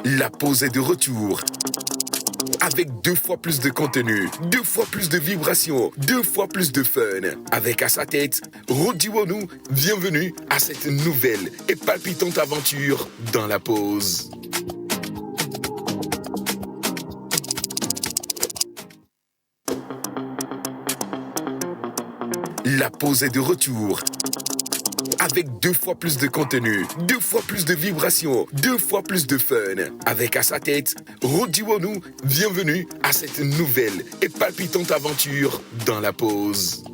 La pause est de retour. Avec 2 fois plus de contenu, 2 fois plus de vibrations, 2 fois plus de fun. Avec à sa tête, Rodi Wonou, bienvenue à cette nouvelle et palpitante aventure dans la pause. La pause est de retour. Avec 2 fois plus de contenu, 2 fois plus de vibrations, 2 fois plus de fun. Avec à sa tête, Rodi Wonou, bienvenue à cette nouvelle et palpitante aventure dans la pause.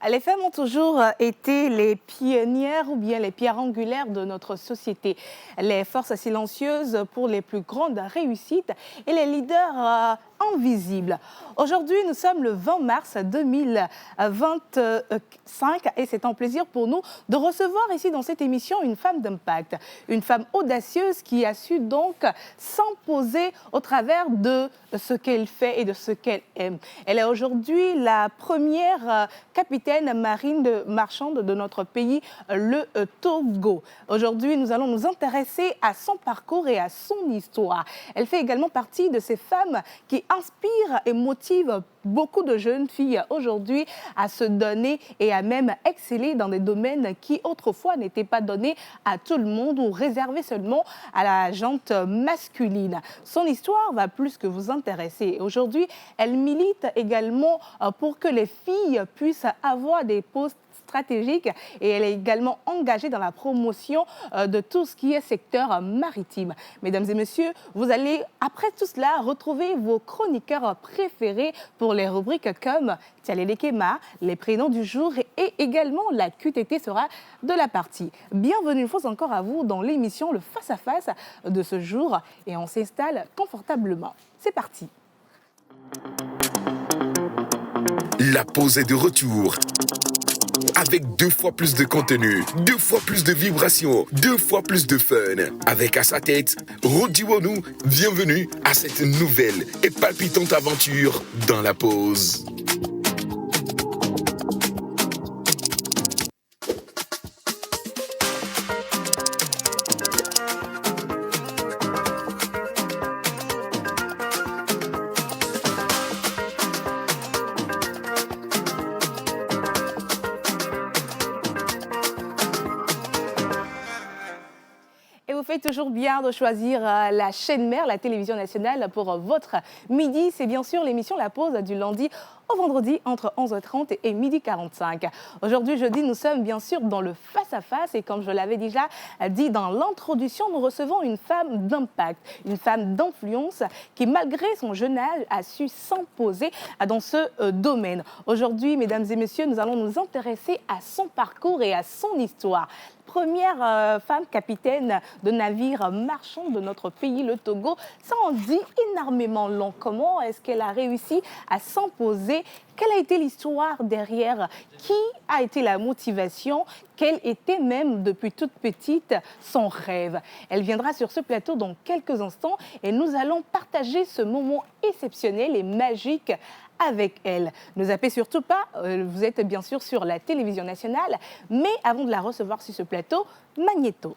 Les femmes ont toujours été les pionnières ou bien les pierres angulaires de notre société, les forces silencieuses pour les plus grandes réussites et les leaders invisibles. Aujourd'hui, nous sommes le 20 mars 2025 et c'est un plaisir pour nous de recevoir ici dans cette émission une femme d'impact, une femme audacieuse qui a su donc s'imposer au travers de ce qu'elle fait et de ce qu'elle aime. Elle est aujourd'hui la première capitaine marine marchande de notre pays, le Togo. Aujourd'hui, nous allons nous intéresser à son parcours et à son histoire. Elle fait également partie de ces femmes qui inspirent et motivent beaucoup de jeunes filles aujourd'hui à se donner et à même exceller dans des domaines qui autrefois n'étaient pas donnés à tout le monde ou réservés seulement à la gente masculine. Son histoire va plus que vous intéresser. Aujourd'hui, elle milite également pour que les filles puissent avoir des postes stratégique et elle est également engagée dans la promotion de tout ce qui est secteur maritime. Mesdames et messieurs, vous allez après tout cela retrouver vos chroniqueurs préférés pour les rubriques comme Tchalele Kema, les prénoms du jour et également la QTT sera de la partie. Bienvenue une fois encore à vous dans l'émission Le Face à Face de ce jour et on s'installe confortablement. C'est parti. La pause est de retour. Avec 2 fois plus de contenu, 2 fois plus de vibrations, 2 fois plus de fun. Avec à sa tête, Rodi Wonou, bienvenue à cette nouvelle et palpitante aventure dans la pause. Toujours bien de choisir la chaîne mère, la télévision nationale pour votre midi. C'est bien sûr l'émission La Pause du lundi au vendredi entre 11h30 et 12h45. Aujourd'hui, jeudi, nous sommes bien sûr dans le face-à-face et comme je l'avais déjà dit dans l'introduction, nous recevons une femme d'impact, une femme d'influence qui, malgré son jeune âge, a su s'imposer dans ce domaine. Aujourd'hui, mesdames et messieurs, nous allons nous intéresser à son parcours et à son histoire. Première femme capitaine de navire marchand de notre pays, le Togo. Ça en dit énormément long. Comment est-ce qu'elle a réussi à s'imposer? Quelle a été l'histoire derrière? Qui a été la motivation? Quel était même depuis toute petite son rêve? Elle viendra sur ce plateau dans quelques instants et nous allons partager ce moment exceptionnel et magique avec elle. Ne zappez surtout pas, vous êtes bien sûr sur la télévision nationale, mais avant de la recevoir sur ce plateau, Magnéto.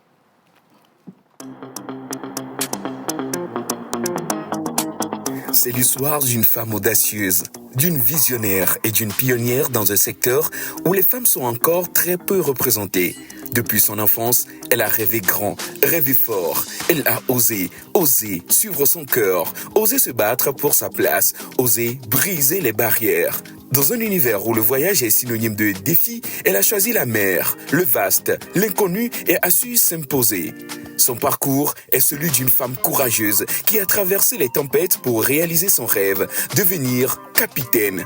C'est l'histoire d'une femme audacieuse, d'une visionnaire et d'une pionnière dans un secteur où les femmes sont encore très peu représentées. Depuis son enfance, elle a rêvé grand, rêvé fort. Elle a osé suivre son cœur, osé se battre pour sa place, osé briser les barrières. Dans un univers où le voyage est synonyme de défi, elle a choisi la mer, le vaste, l'inconnu et a su s'imposer. Son parcours est celui d'une femme courageuse qui a traversé les tempêtes pour réaliser son rêve, devenir capitaine.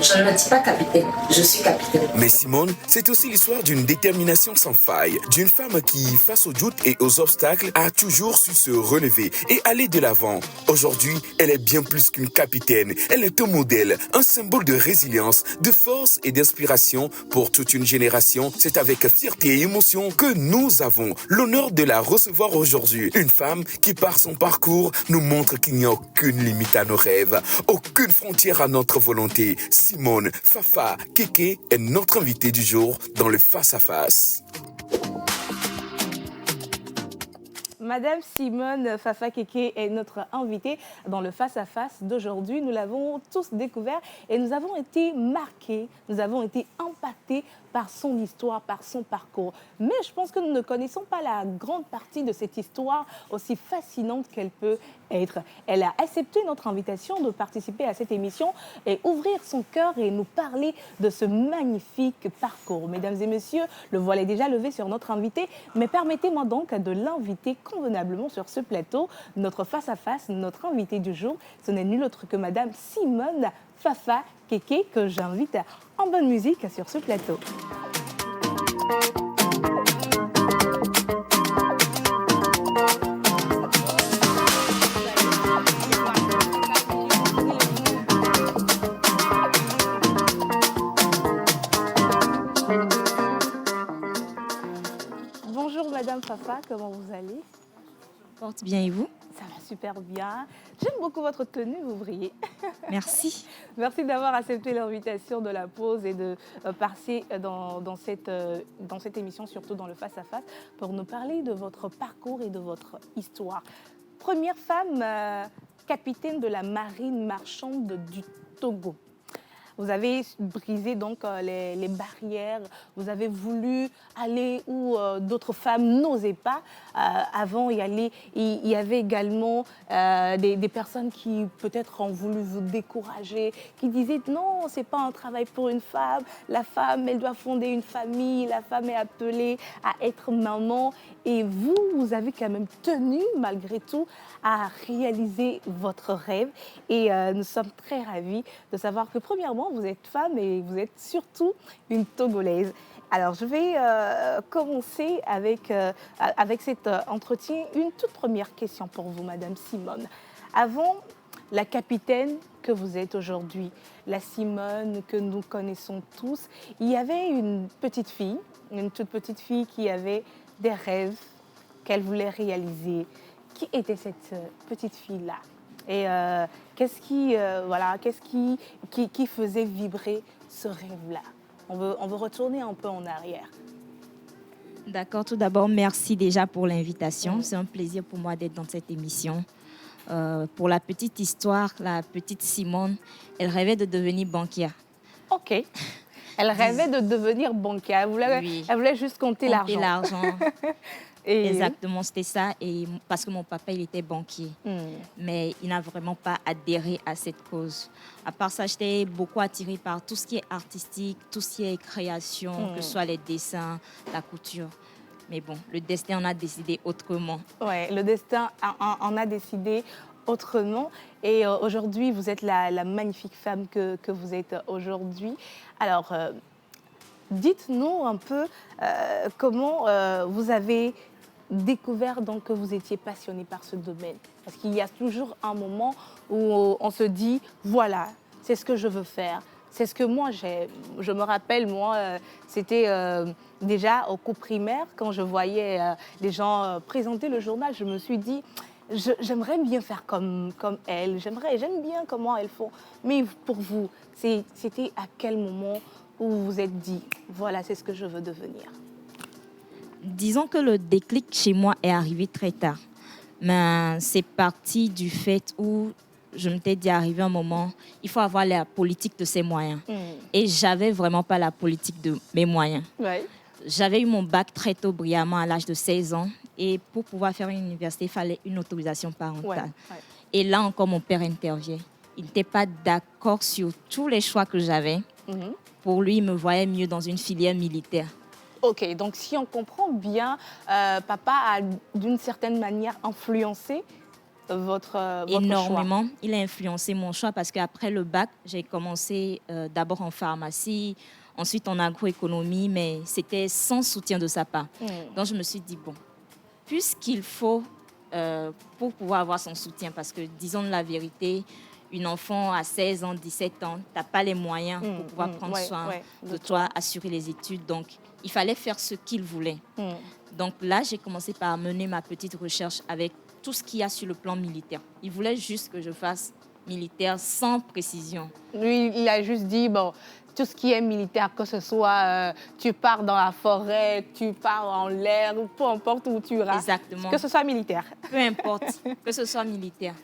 Je ne dis pas capitaine, je suis capitaine. Mais Simone, c'est aussi l'histoire d'une détermination sans faille, d'une femme qui, face aux doutes et aux obstacles, a toujours su se relever et aller de l'avant. Aujourd'hui, elle est bien plus qu'une capitaine. Elle est un modèle, un symbole de résilience, de force et d'inspiration pour toute une génération. C'est avec fierté et émotion que nous avons l'honneur de la recevoir aujourd'hui. Une femme qui, par son parcours, nous montre qu'il n'y a aucune limite à nos rêves, aucune frontière à notre volonté. Simone, Fafa, Kéké est notre invité du jour dans le Face à Face. Madame Simone Fafa Kéké est notre invitée dans le face-à-face d'aujourd'hui. Nous l'avons tous découvert et nous avons été marqués, nous avons été impactés par son histoire, par son parcours. Mais je pense que nous ne connaissons pas la grande partie de cette histoire aussi fascinante qu'elle peut être. Elle a accepté notre invitation de participer à cette émission et ouvrir son cœur et nous parler de ce magnifique parcours. Mesdames et messieurs, le voile est déjà levé sur notre invité, mais permettez-moi donc de l'inviter convenablement sur ce plateau. Notre face-à-face, notre invité du jour, ce n'est nul autre que Madame Simone Fafa Kéké, que j'invite en bonne musique sur ce plateau. Bonjour Madame Fafa, comment vous allez? Porte bien et vous? Ça va super bien. J'aime beaucoup votre tenue, vous brillez. Merci. Merci d'avoir accepté l'invitation de la pause et de passer dans cette émission, surtout dans le face-à-face, pour nous parler de votre parcours et de votre histoire. Première femme capitaine de la marine marchande du Togo. Vous avez brisé donc les barrières, vous avez voulu aller où d'autres femmes n'osaient pas. Avant y aller, il y avait également des personnes qui peut-être ont voulu vous décourager, qui disaient non, c'est pas un travail pour une femme. La femme, elle doit fonder une famille, la femme est appelée à être maman. Et vous, vous avez quand même tenu malgré tout à réaliser votre rêve. Et nous sommes très ravis de savoir que premièrement, vous êtes femme et vous êtes surtout une Togolaise. Alors, je vais commencer avec cet entretien. Une toute première question pour vous, Madame Simone. Avant la capitaine que vous êtes aujourd'hui, la Simone que nous connaissons tous, il y avait une toute petite fille qui avait des rêves qu'elle voulait réaliser. Qui était cette petite fille-là? Et qu'est-ce qui faisait vibrer ce rêve-là? On veut retourner un peu en arrière. D'accord, tout d'abord, merci déjà pour l'invitation. C'est un plaisir pour moi d'être dans cette émission. Pour la petite histoire, la petite Simone, elle rêvait de devenir banquière. Ok. Elle rêvait de devenir banquière. Elle voulait juste compter l'argent. Exactement, c'était ça. Et parce que mon papa, il était banquier. Mais il n'a vraiment pas adhéré à cette cause. À part ça, j'étais beaucoup attirée par tout ce qui est artistique, tout ce qui est création, que ce soit les dessins, la couture. Mais bon, le destin en a décidé autrement. Oui, le destin en a décidé autrement. Et aujourd'hui, vous êtes la magnifique femme que vous êtes aujourd'hui. Alors, dites-nous un peu comment vous avez découvert donc, que vous étiez passionnée par ce domaine. Parce qu'il y a toujours un moment où on se dit, voilà, c'est ce que je veux faire. C'est ce que moi j'aime. Je me rappelle, moi, c'était déjà au cours primaire, quand je voyais les gens présenter le journal, je me suis dit, j'aimerais bien faire comme elles, j'aime bien comment elles font. Mais pour vous, c'était à quel moment où vous vous êtes dit, voilà, c'est ce que je veux devenir? Disons que le déclic chez moi est arrivé très tard. Mais c'est parti du fait où je m'étais dit, arrivé un moment, il faut avoir la politique de ses moyens. Et j'avais vraiment pas la politique de mes moyens. Ouais. J'avais eu mon bac très tôt, brillamment, à l'âge de 16 ans. Et pour pouvoir faire une université, il fallait une autorisation parentale. Ouais. Et là encore, mon père intervient. Il n'était pas d'accord sur tous les choix que j'avais. Pour lui, il me voyait mieux dans une filière militaire. Ok, donc si on comprend bien, papa a d'une certaine manière influencé votre Énormément. choix. Il a influencé mon choix parce qu'après le bac, j'ai commencé d'abord en pharmacie, ensuite en agroéconomie, mais c'était sans soutien de sa part. Donc je me suis dit, bon, puisqu'il faut, pour pouvoir avoir son soutien, parce que disons la vérité, une enfant à 16 ans, 17 ans, tu n'as pas les moyens pour pouvoir prendre soin de toi, assurer les études. Donc, il fallait faire ce qu'il voulait. Donc là, j'ai commencé par mener ma petite recherche avec tout ce qu'il y a sur le plan militaire. Il voulait juste que je fasse militaire sans précision. Lui, il a juste dit, bon, tout ce qui est militaire, que ce soit tu pars dans la forêt, tu pars en l'air, peu importe où tu iras, Exactement. que ce soit militaire. Peu importe, que ce soit militaire.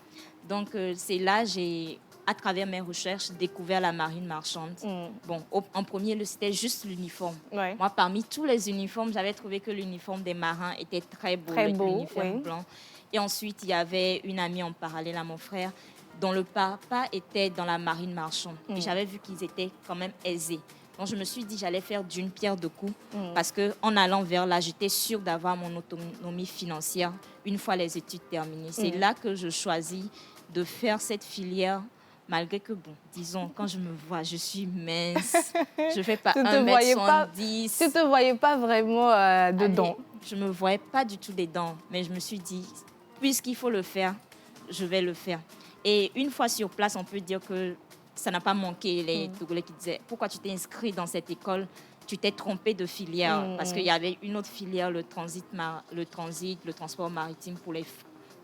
Donc, c'est là j'ai, à travers mes recherches, découvert la marine marchande. Bon, en premier, c'était juste l'uniforme. Ouais. Moi, parmi tous les uniformes, j'avais trouvé que l'uniforme des marins était très beau, l'uniforme blanc. Et ensuite, il y avait une amie en parallèle à mon frère, dont le papa était dans la marine marchande. Et j'avais vu qu'ils étaient quand même aisés. Donc, je me suis dit j'allais faire d'une pierre deux coups parce qu'en allant vers là, j'étais sûre d'avoir mon autonomie financière une fois les études terminées. C'est là que je choisis de faire cette filière, malgré que, bon, disons, quand je me vois, je suis mince, je ne fais pas 1m70. Tu ne te voyais pas vraiment dedans. Allez, je ne me voyais pas du tout dedans, mais je me suis dit, puisqu'il faut le faire, je vais le faire. Et une fois sur place, on peut dire que ça n'a pas manqué. Les Togolais qui disaient, pourquoi tu t'es inscrit dans cette école? Tu t'es trompé de filière. Parce qu'il y avait une autre filière, le transport maritime,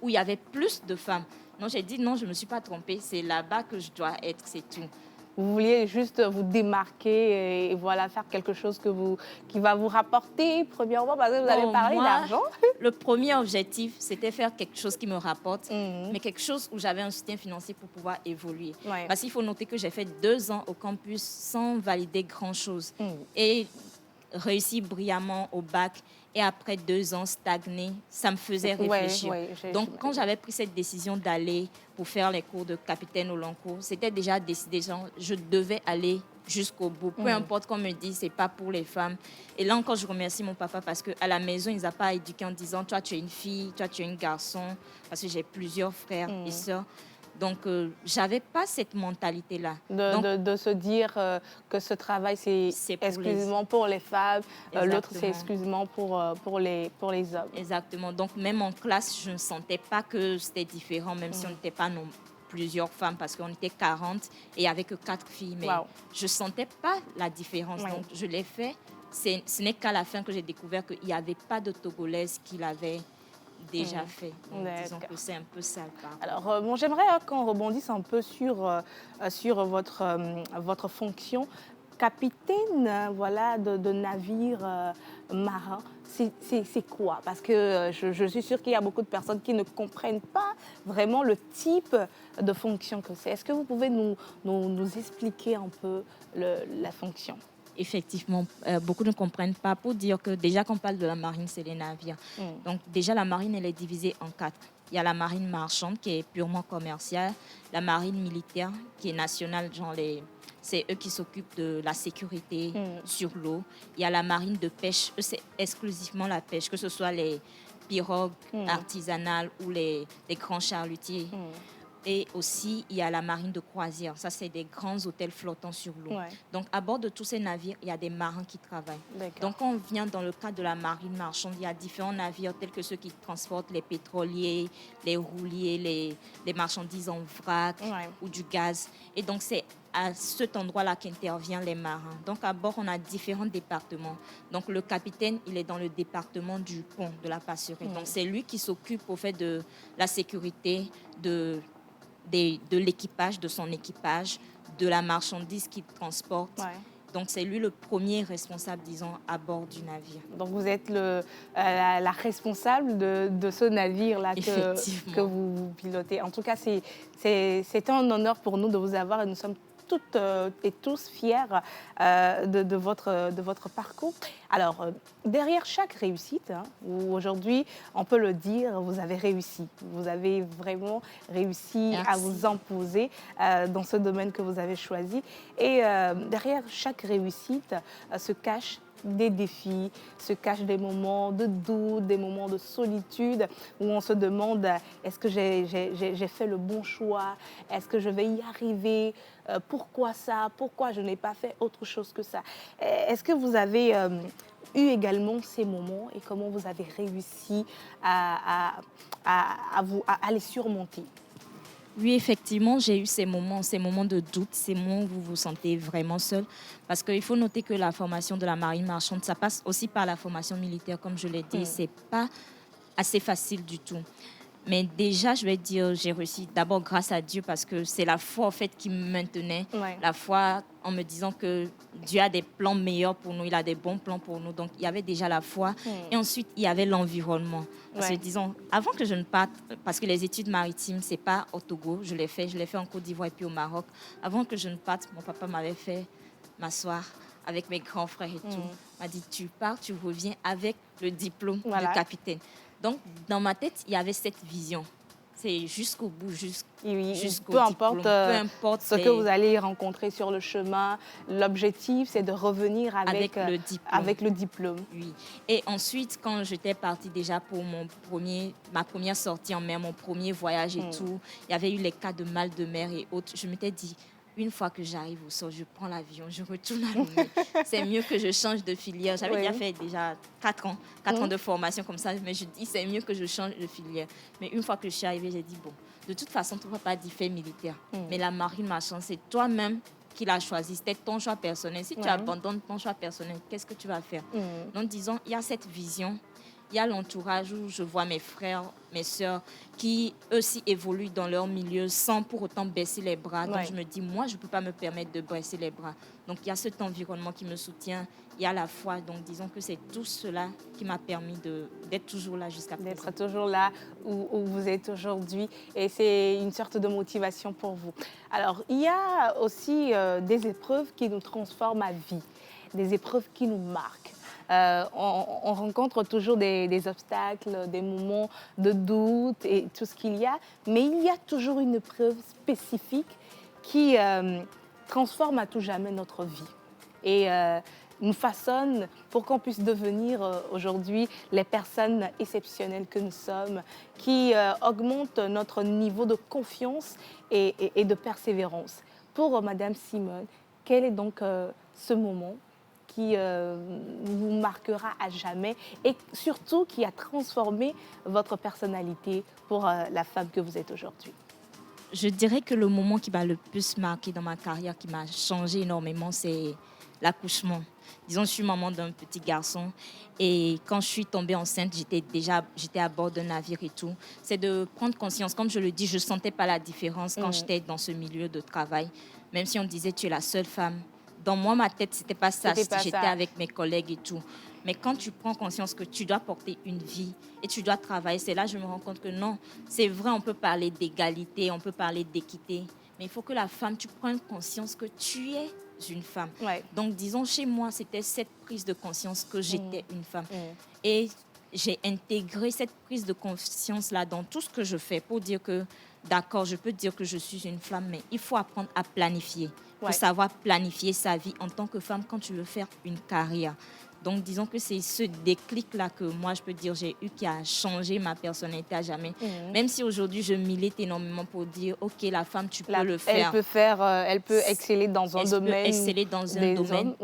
où il y avait plus de femmes. Donc j'ai dit, non, je ne me suis pas trompée. C'est là-bas que je dois être, c'est tout. Vous vouliez juste vous démarquer et voilà, faire quelque chose qui va vous rapporter, premièrement, parce que vous avez parlé d'argent. Le premier objectif, c'était faire quelque chose qui me rapporte, mais quelque chose où j'avais un soutien financier pour pouvoir évoluer. Ouais. Parce qu'il faut noter que j'ai fait 2 ans au campus sans valider grand-chose. Et réussir brillamment au bac. Et après 2 ans stagnés, ça me faisait réfléchir. Donc, quand j'avais pris cette décision d'aller pour faire les cours de capitaine au long cours, c'était déjà décidé. Je devais aller jusqu'au bout. Peu importe qu'on me dise, c'est pas pour les femmes. Et là encore, je remercie mon papa parce qu'à la maison, il ne nous a pas éduqués en disant, toi, tu es une fille, toi, tu es un garçon. Parce que j'ai plusieurs frères et sœurs. Donc, je n'avais pas cette mentalité-là. De se dire que ce travail, c'est exclusivement pour les femmes, l'autre, c'est exclusivement pour les hommes. Exactement. Donc, même en classe, je ne sentais pas que c'était différent, même si on n'était pas plusieurs femmes, parce qu'on était 40 et il n'y avait que 4 filles. Mais je ne sentais pas la différence. Donc, je l'ai fait. Ce n'est qu'à la fin que j'ai découvert qu'il n'y avait pas de Togolaises qui l'avaient déjà fait. Donc, disons que c'est un peu ça. Alors, bon, j'aimerais qu'on rebondisse un peu sur votre fonction. Capitaine, voilà, de navire marin, c'est quoi? Parce que je suis sûre qu'il y a beaucoup de personnes qui ne comprennent pas vraiment le type de fonction que c'est. Est-ce que vous pouvez nous expliquer un peu la fonction? Effectivement, beaucoup ne comprennent pas. Pour dire que déjà qu'on parle de la marine, c'est les navires. Donc déjà, la marine, elle est divisée en 4. Il y a la marine marchande qui est purement commerciale, la marine militaire qui est nationale, c'est eux qui s'occupent de la sécurité sur l'eau. Il y a la marine de pêche, eux, c'est exclusivement la pêche, que ce soit les pirogues artisanales ou les grands charlutiers. Et aussi, il y a la marine de croisière. Ça, c'est des grands hôtels flottants sur l'eau. Donc, à bord de tous ces navires, il y a des marins qui travaillent. Donc, quand on vient dans le cadre de la marine marchande, il y a différents navires tels que ceux qui transportent les pétroliers, les rouliers, les marchandises en vrac ou du gaz. Et donc, c'est à cet endroit-là qu'interviennent les marins. Donc, à bord, on a différents départements. Donc, le capitaine, il est dans le département du pont, de la passerelle. Donc, c'est lui qui s'occupe, au fait, de la sécurité, de l'équipage, de son équipage, de la marchandise qu'il transporte. Donc, c'est lui le premier responsable, disons, à bord du navire. Donc, vous êtes la responsable de ce navire-là que vous pilotez. En tout cas, c'est un honneur pour nous de vous avoir et nous sommes toutes et tous fiers de votre parcours. Alors, derrière chaque réussite, où aujourd'hui, on peut le dire, vous avez réussi. Vous avez vraiment réussi à vous imposer dans ce domaine que vous avez choisi. Et derrière chaque réussite se cachent des défis, se cachent des moments de doute, des moments de solitude où on se demande est-ce que j'ai fait le bon choix, est-ce que je vais y arriver, pourquoi ça, pourquoi je n'ai pas fait autre chose que ça. Est-ce que vous avez eu également ces moments et comment vous avez réussi à les surmonter? Oui, effectivement, j'ai eu ces moments de doute, ces moments où vous vous sentez vraiment seul. Parce qu'il faut noter que la formation de la marine marchande, ça passe aussi par la formation militaire, comme je l'ai dit. C'est pas assez facile du tout. Mais déjà, je vais dire, j'ai réussi d'abord grâce à Dieu parce que c'est la foi, en fait, qui me maintenait. Ouais. La foi en me disant que Dieu a des plans meilleurs pour nous, il a des bons plans pour nous. Donc, il y avait déjà la foi. Et ensuite, il y avait l'environnement. Parce que, disons, avant que je ne parte, parce que les études maritimes, ce n'est pas au Togo, je l'ai fait en Côte d'Ivoire et puis au Maroc. Avant que je ne parte, mon papa m'avait fait m'asseoir avec mes grands frères et tout. Il m'a dit, tu pars, tu reviens avec le diplôme de capitaine. Donc, dans ma tête, il y avait cette vision. C'est jusqu'au bout, jusqu'au peu diplôme. importe, Peu importe ce que vous allez rencontrer sur le chemin, l'objectif, c'est de revenir avec le diplôme. Oui. Et ensuite, quand j'étais partie déjà pour ma première sortie en mer, mon premier voyage et tout, il y avait eu les cas de mal de mer et autres. Je m'étais dit, une fois que j'arrive au sol, je prends l'avion, je retourne à Lomé. C'est mieux que je change de filière. J'avais déjà fait 4 ans de formation comme ça, mais je dis c'est mieux que je change de filière. Mais une fois que je suis arrivée, j'ai dit bon, de toute façon, tu ne vas pas dire fait militaire. Mais la marine m'a chance, c'est toi-même qui l'as choisi. C'était ton choix personnel. Si tu abandonnes ton choix personnel, qu'est-ce que tu vas faire? Donc disons, il y a cette vision. Il y a l'entourage où je vois mes frères, mes sœurs qui, eux aussi, évoluent dans leur milieu sans pour autant baisser les bras. Donc, je me dis, moi, je ne peux pas me permettre de baisser les bras. Donc, il y a cet environnement qui me soutient. Il y a la foi. Donc, disons que c'est tout cela qui m'a permis d'être toujours là jusqu'à présent. D'être toujours là où vous êtes aujourd'hui. Et c'est une sorte de motivation pour vous. Alors, il y a aussi des épreuves qui nous transforment à vie, des épreuves qui nous marquent. On rencontre toujours des obstacles, des moments de doute et tout ce qu'il y a, mais il y a toujours une épreuve spécifique qui transforme à tout jamais notre vie et nous façonne pour qu'on puisse devenir aujourd'hui les personnes exceptionnelles que nous sommes, qui augmente notre niveau de confiance et de persévérance. Pour Madame Simone, quel est donc ce moment qui vous marquera à jamais et surtout qui a transformé votre personnalité pour la femme que vous êtes aujourd'hui? Je dirais que le moment qui m'a le plus marqué dans ma carrière, qui m'a changé énormément, c'est l'accouchement. Disons, je suis maman d'un petit garçon et quand je suis tombée enceinte, j'étais à bord d'un navire et tout. C'est de prendre conscience. Comme je le dis, je ne sentais pas la différence quand j'étais dans ce milieu de travail. Même si on disait tu es la seule femme. Dans moi, ma tête, c'était pas ça. J'étais avec mes collègues et tout. Mais quand tu prends conscience que tu dois porter une vie et tu dois travailler, c'est là que je me rends compte que non, c'est vrai, on peut parler d'égalité, on peut parler d'équité, mais il faut que la femme, tu prennes conscience que tu es une femme. Donc, disons, chez moi, c'était cette prise de conscience que j'étais une femme. Et j'ai intégré cette prise de conscience-là dans tout ce que je fais pour dire que, d'accord, je peux dire que je suis une femme, mais il faut apprendre à planifier. Il faut savoir planifier sa vie en tant que femme quand tu veux faire une carrière. Donc, disons que c'est ce déclic-là que moi, je peux dire, j'ai eu qui a changé ma personnalité à jamais. Même si aujourd'hui, je milite énormément pour dire, OK, la femme, tu peux le faire. Elle peut exceller dans un domaine. Elle peut exceller dans un domaine.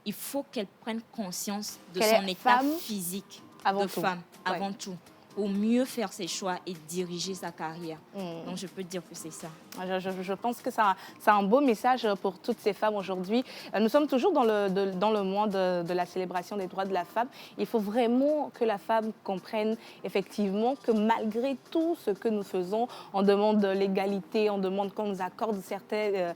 Il faut qu'elle prenne conscience de son état physique de femme avant tout, pour mieux faire ses choix et diriger sa carrière. Donc, je peux dire que c'est ça. Je pense que c'est un beau message pour toutes ces femmes aujourd'hui. Nous sommes toujours dans le mois de la célébration des droits de la femme. Il faut vraiment que la femme comprenne effectivement que malgré tout ce que nous faisons, on demande l'égalité, on demande qu'on nous accorde certains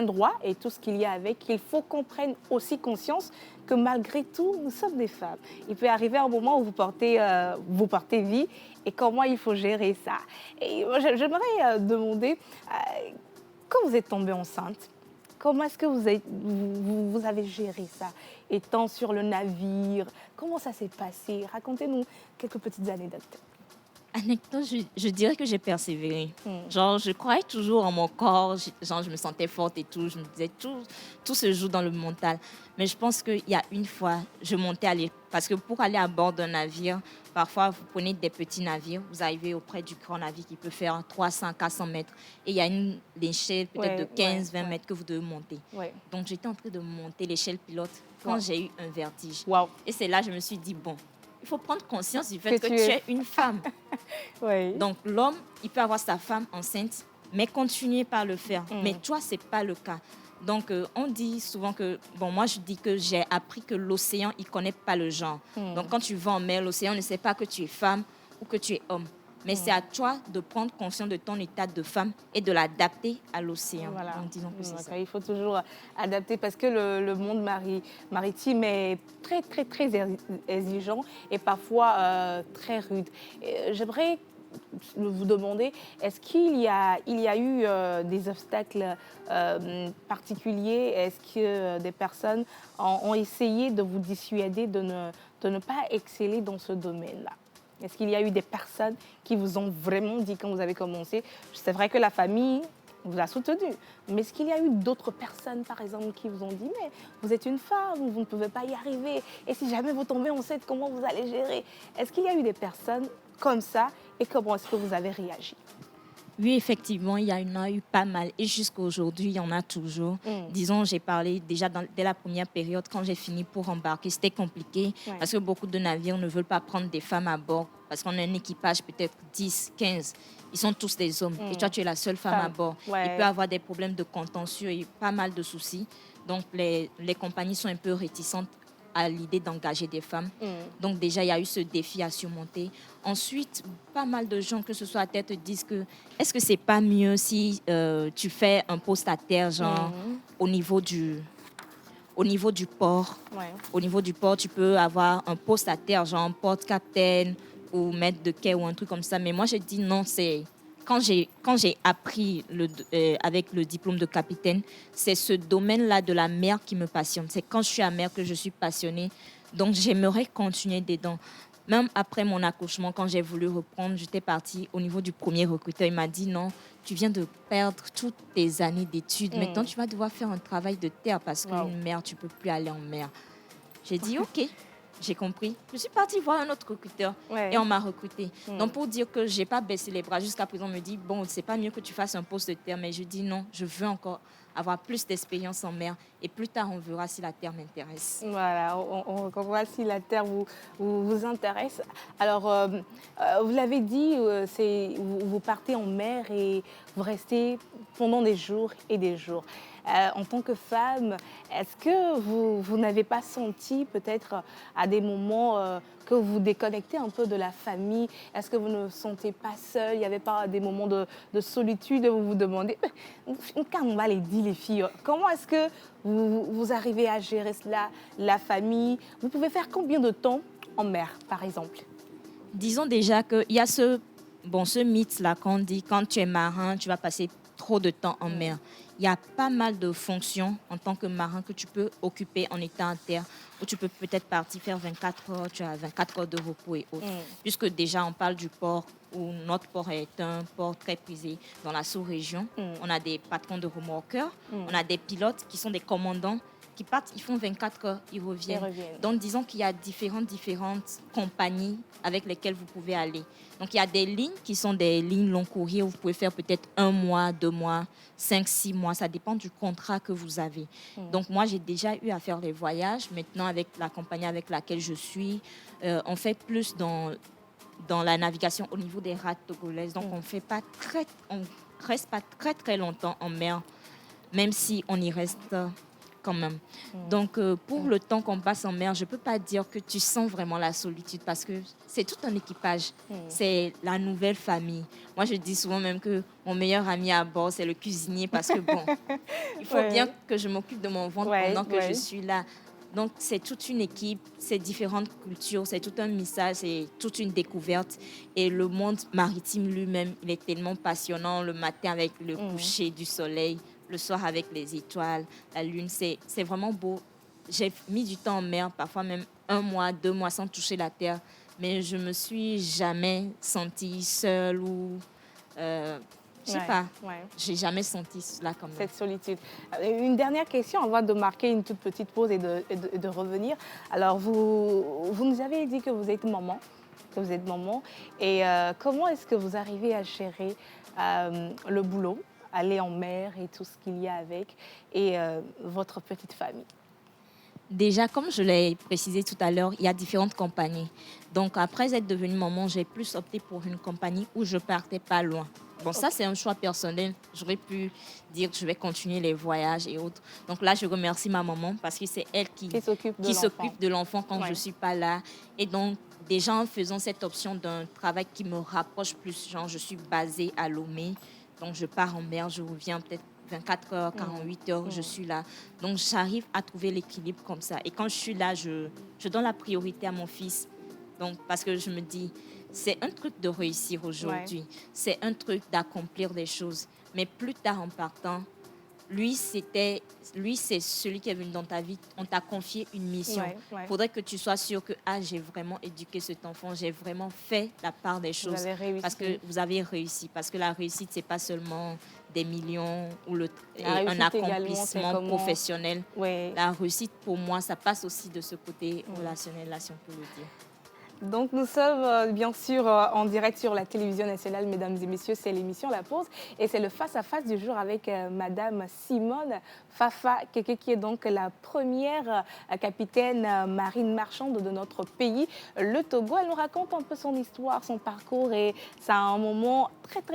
droits et tout ce qu'il y a avec. Il faut qu'on prenne aussi conscience que malgré tout, nous sommes des femmes. Il peut arriver un moment où vous portez vie et comment il faut gérer ça. Et moi, j'aimerais demander, quand vous êtes tombée enceinte, comment est-ce que vous avez géré ça? Étant sur le navire, comment ça s'est passé? Racontez-nous quelques petites anecdotes. Anecdote, je dirais que j'ai persévéré. Genre, je croyais toujours en mon corps. Je me sentais forte et tout. Je me disais, tout se joue dans le mental. Mais je pense qu'il y a une fois, je montais parce que pour aller à bord d'un navire, parfois, vous prenez des petits navires, vous arrivez auprès du grand navire qui peut faire 300, 400 mètres. Et il y a une échelle peut-être de 15, 20 mètres que vous devez monter. Donc, j'étais en train de monter l'échelle pilote quand j'ai eu un vertige. Et c'est là que je me suis dit, bon, il faut prendre conscience du fait que tu es une femme. Donc, l'homme, il peut avoir sa femme enceinte, mais continuer par le faire. Mais toi, ce n'est pas le cas. Donc, on dit souvent que... Bon, moi, je dis que j'ai appris que l'océan, il ne connaît pas le genre. Donc, quand tu vas en mer, l'océan ne sait pas que tu es femme ou que tu es homme. Mais c'est à toi de prendre conscience de ton état de femme et de l'adapter à l'océan. Voilà. Donc, disons que c'est ça. Il faut toujours adapter parce que le monde maritime est très, très, très exigeant et parfois très rude. J'aimerais vous demander, est-ce qu'il y a eu des obstacles particuliers? Est-ce que des personnes ont essayé de vous dissuader de ne pas exceller dans ce domaine-là? Est-ce qu'il y a eu des personnes qui vous ont vraiment dit quand vous avez commencé? C'est vrai que la famille vous a soutenu, mais est-ce qu'il y a eu d'autres personnes, par exemple, qui vous ont dit mais vous êtes une femme, vous ne pouvez pas y arriver, et si jamais vous tombez enceinte, comment vous allez gérer? Est-ce qu'il y a eu des personnes comme ça et comment est-ce que vous avez réagi? Oui, effectivement, il y en a eu pas mal. Et jusqu'à aujourd'hui, il y en a toujours. Disons, j'ai parlé déjà dès la première période, quand j'ai fini pour embarquer, c'était compliqué parce que beaucoup de navires ne veulent pas prendre des femmes à bord parce qu'on a un équipage peut-être 10, 15. Ils sont tous des hommes. Et toi, tu es la seule femme à bord. Ouais. Il peut y avoir des problèmes de contentieux et pas mal de soucis. Donc, les compagnies sont un peu réticentes à l'idée d'engager des femmes. Donc déjà, il y a eu ce défi à surmonter. Ensuite, pas mal de gens, que ce soit à terre, te disent que est-ce que c'est pas mieux si tu fais un poste à terre, genre au niveau du port. Au niveau du port, tu peux avoir un poste à terre, genre porte-capitaine ou maître de quai ou un truc comme ça. Mais moi, j'ai dit non, c'est... Quand j'ai appris avec le diplôme de capitaine, c'est ce domaine-là de la mer qui me passionne. C'est quand je suis à mer que je suis passionnée. Donc, j'aimerais continuer dedans. Même après mon accouchement, quand j'ai voulu reprendre, j'étais partie au niveau du premier recruteur. Il m'a dit non, tu viens de perdre toutes tes années d'études. Maintenant, tu vas devoir faire un travail de terre parce qu'une mer, tu ne peux plus aller en mer. J'ai dit OK. J'ai compris. Je suis partie voir un autre recruteur et on m'a recruté. Donc, pour dire que je n'ai pas baissé les bras, jusqu'à présent, on me dit, bon, c'est pas mieux que tu fasses un poste de terre, mais je dis non, je veux encore avoir plus d'expérience en mer et plus tard, on verra si la terre m'intéresse. Voilà, on voit si la terre vous intéresse. Alors, vous l'avez dit, vous partez en mer et vous restez pendant des jours et des jours. En tant que femme, est-ce que vous n'avez pas senti peut-être à des moments que vous déconnectez un peu de la famille? Est-ce que vous ne vous sentez pas seule? Il n'y avait pas des moments de solitude où vous vous demandez, quand on va les dire les filles, comment est-ce que vous arrivez à gérer cela, la famille? Vous pouvez faire combien de temps en mer, par exemple? Disons déjà qu'il y a ce mythe-là qu'on dit, quand tu es marin, tu vas passer trop de temps en mer. Il y a pas mal de fonctions en tant que marin que tu peux occuper en étant à terre, où tu peux peut-être partir faire 24 heures, tu as 24 heures de repos et autres. Puisque déjà, on parle du port, où notre port est un port très prisé dans la sous-région. On a des patrons de remorqueurs, on a des pilotes qui sont des commandants qui partent, ils font 24 heures, ils reviennent. Donc, disons qu'il y a différentes compagnies avec lesquelles vous pouvez aller. Donc, il y a des lignes qui sont des lignes long courrier où vous pouvez faire peut-être 1 mois, 2 mois, 5, 6 mois. Ça dépend du contrat que vous avez. Donc, moi, j'ai déjà eu à faire les voyages. Maintenant, avec la compagnie avec laquelle je suis, on fait plus dans la navigation au niveau des rades togolaises. Donc, on reste pas très, très longtemps en mer, même si on y reste quand même. Donc, pour le temps qu'on passe en mer, je ne peux pas dire que tu sens vraiment la solitude parce que c'est tout un équipage. C'est la nouvelle famille. Moi, je dis souvent même que mon meilleur ami à bord, c'est le cuisinier parce que, bon, il faut bien que je m'occupe de mon ventre pendant que je suis là. Donc, c'est toute une équipe, c'est différentes cultures, c'est tout un message, c'est toute une découverte. Et le monde maritime lui-même, il est tellement passionnant. Le matin avec le coucher du soleil, le soir avec les étoiles, la lune, c'est vraiment beau. J'ai mis du temps en mer, parfois même 1 mois, 2 mois sans toucher la terre. Mais je me suis jamais sentie seule ou... je sais pas, j'ai jamais senti cela comme cette solitude. Une dernière question avant de marquer une toute petite pause et de revenir. Alors, vous nous avez dit que vous êtes maman. Et comment est-ce que vous arrivez à gérer le boulot, aller en mer et tout ce qu'il y a avec, et votre petite famille? Déjà, comme je l'ai précisé tout à l'heure, il y a différentes compagnies. Donc, après être devenue maman, j'ai plus opté pour une compagnie où je partais pas loin. Bon, ça, c'est un choix personnel. J'aurais pu dire que je vais continuer les voyages et autres. Donc là, je remercie ma maman parce que c'est elle qui s'occupe de l'enfant quand je ne suis pas là. Et donc, déjà en faisant cette option d'un travail qui me rapproche plus, genre je suis basée à Lomé, donc je pars en mer, je reviens peut-être 24 heures, 48 heures, je suis là. Donc j'arrive à trouver l'équilibre comme ça. Et quand je suis là, je donne la priorité à mon fils. Donc parce que je me dis, c'est un truc de réussir aujourd'hui, c'est un truc d'accomplir des choses. Mais plus tard en partant, lui, c'est celui qui est venu dans ta vie. On t'a confié une mission. Il faudrait que tu sois sûr que j'ai vraiment éduqué cet enfant, j'ai vraiment fait la part des choses. Parce que vous avez réussi. Parce que la réussite, c'est pas seulement des millions ou un accomplissement professionnel. La réussite, pour moi, ça passe aussi de ce côté relationnel, là, si on peut le dire. Donc nous sommes bien sûr en direct sur la télévision nationale, mesdames et messieurs, c'est l'émission La Pause et c'est le face-à-face du jour avec Madame Simone Fafa Keke qui est donc la première capitaine marine marchande de notre pays, le Togo. Elle nous raconte un peu son histoire, son parcours et c'est un moment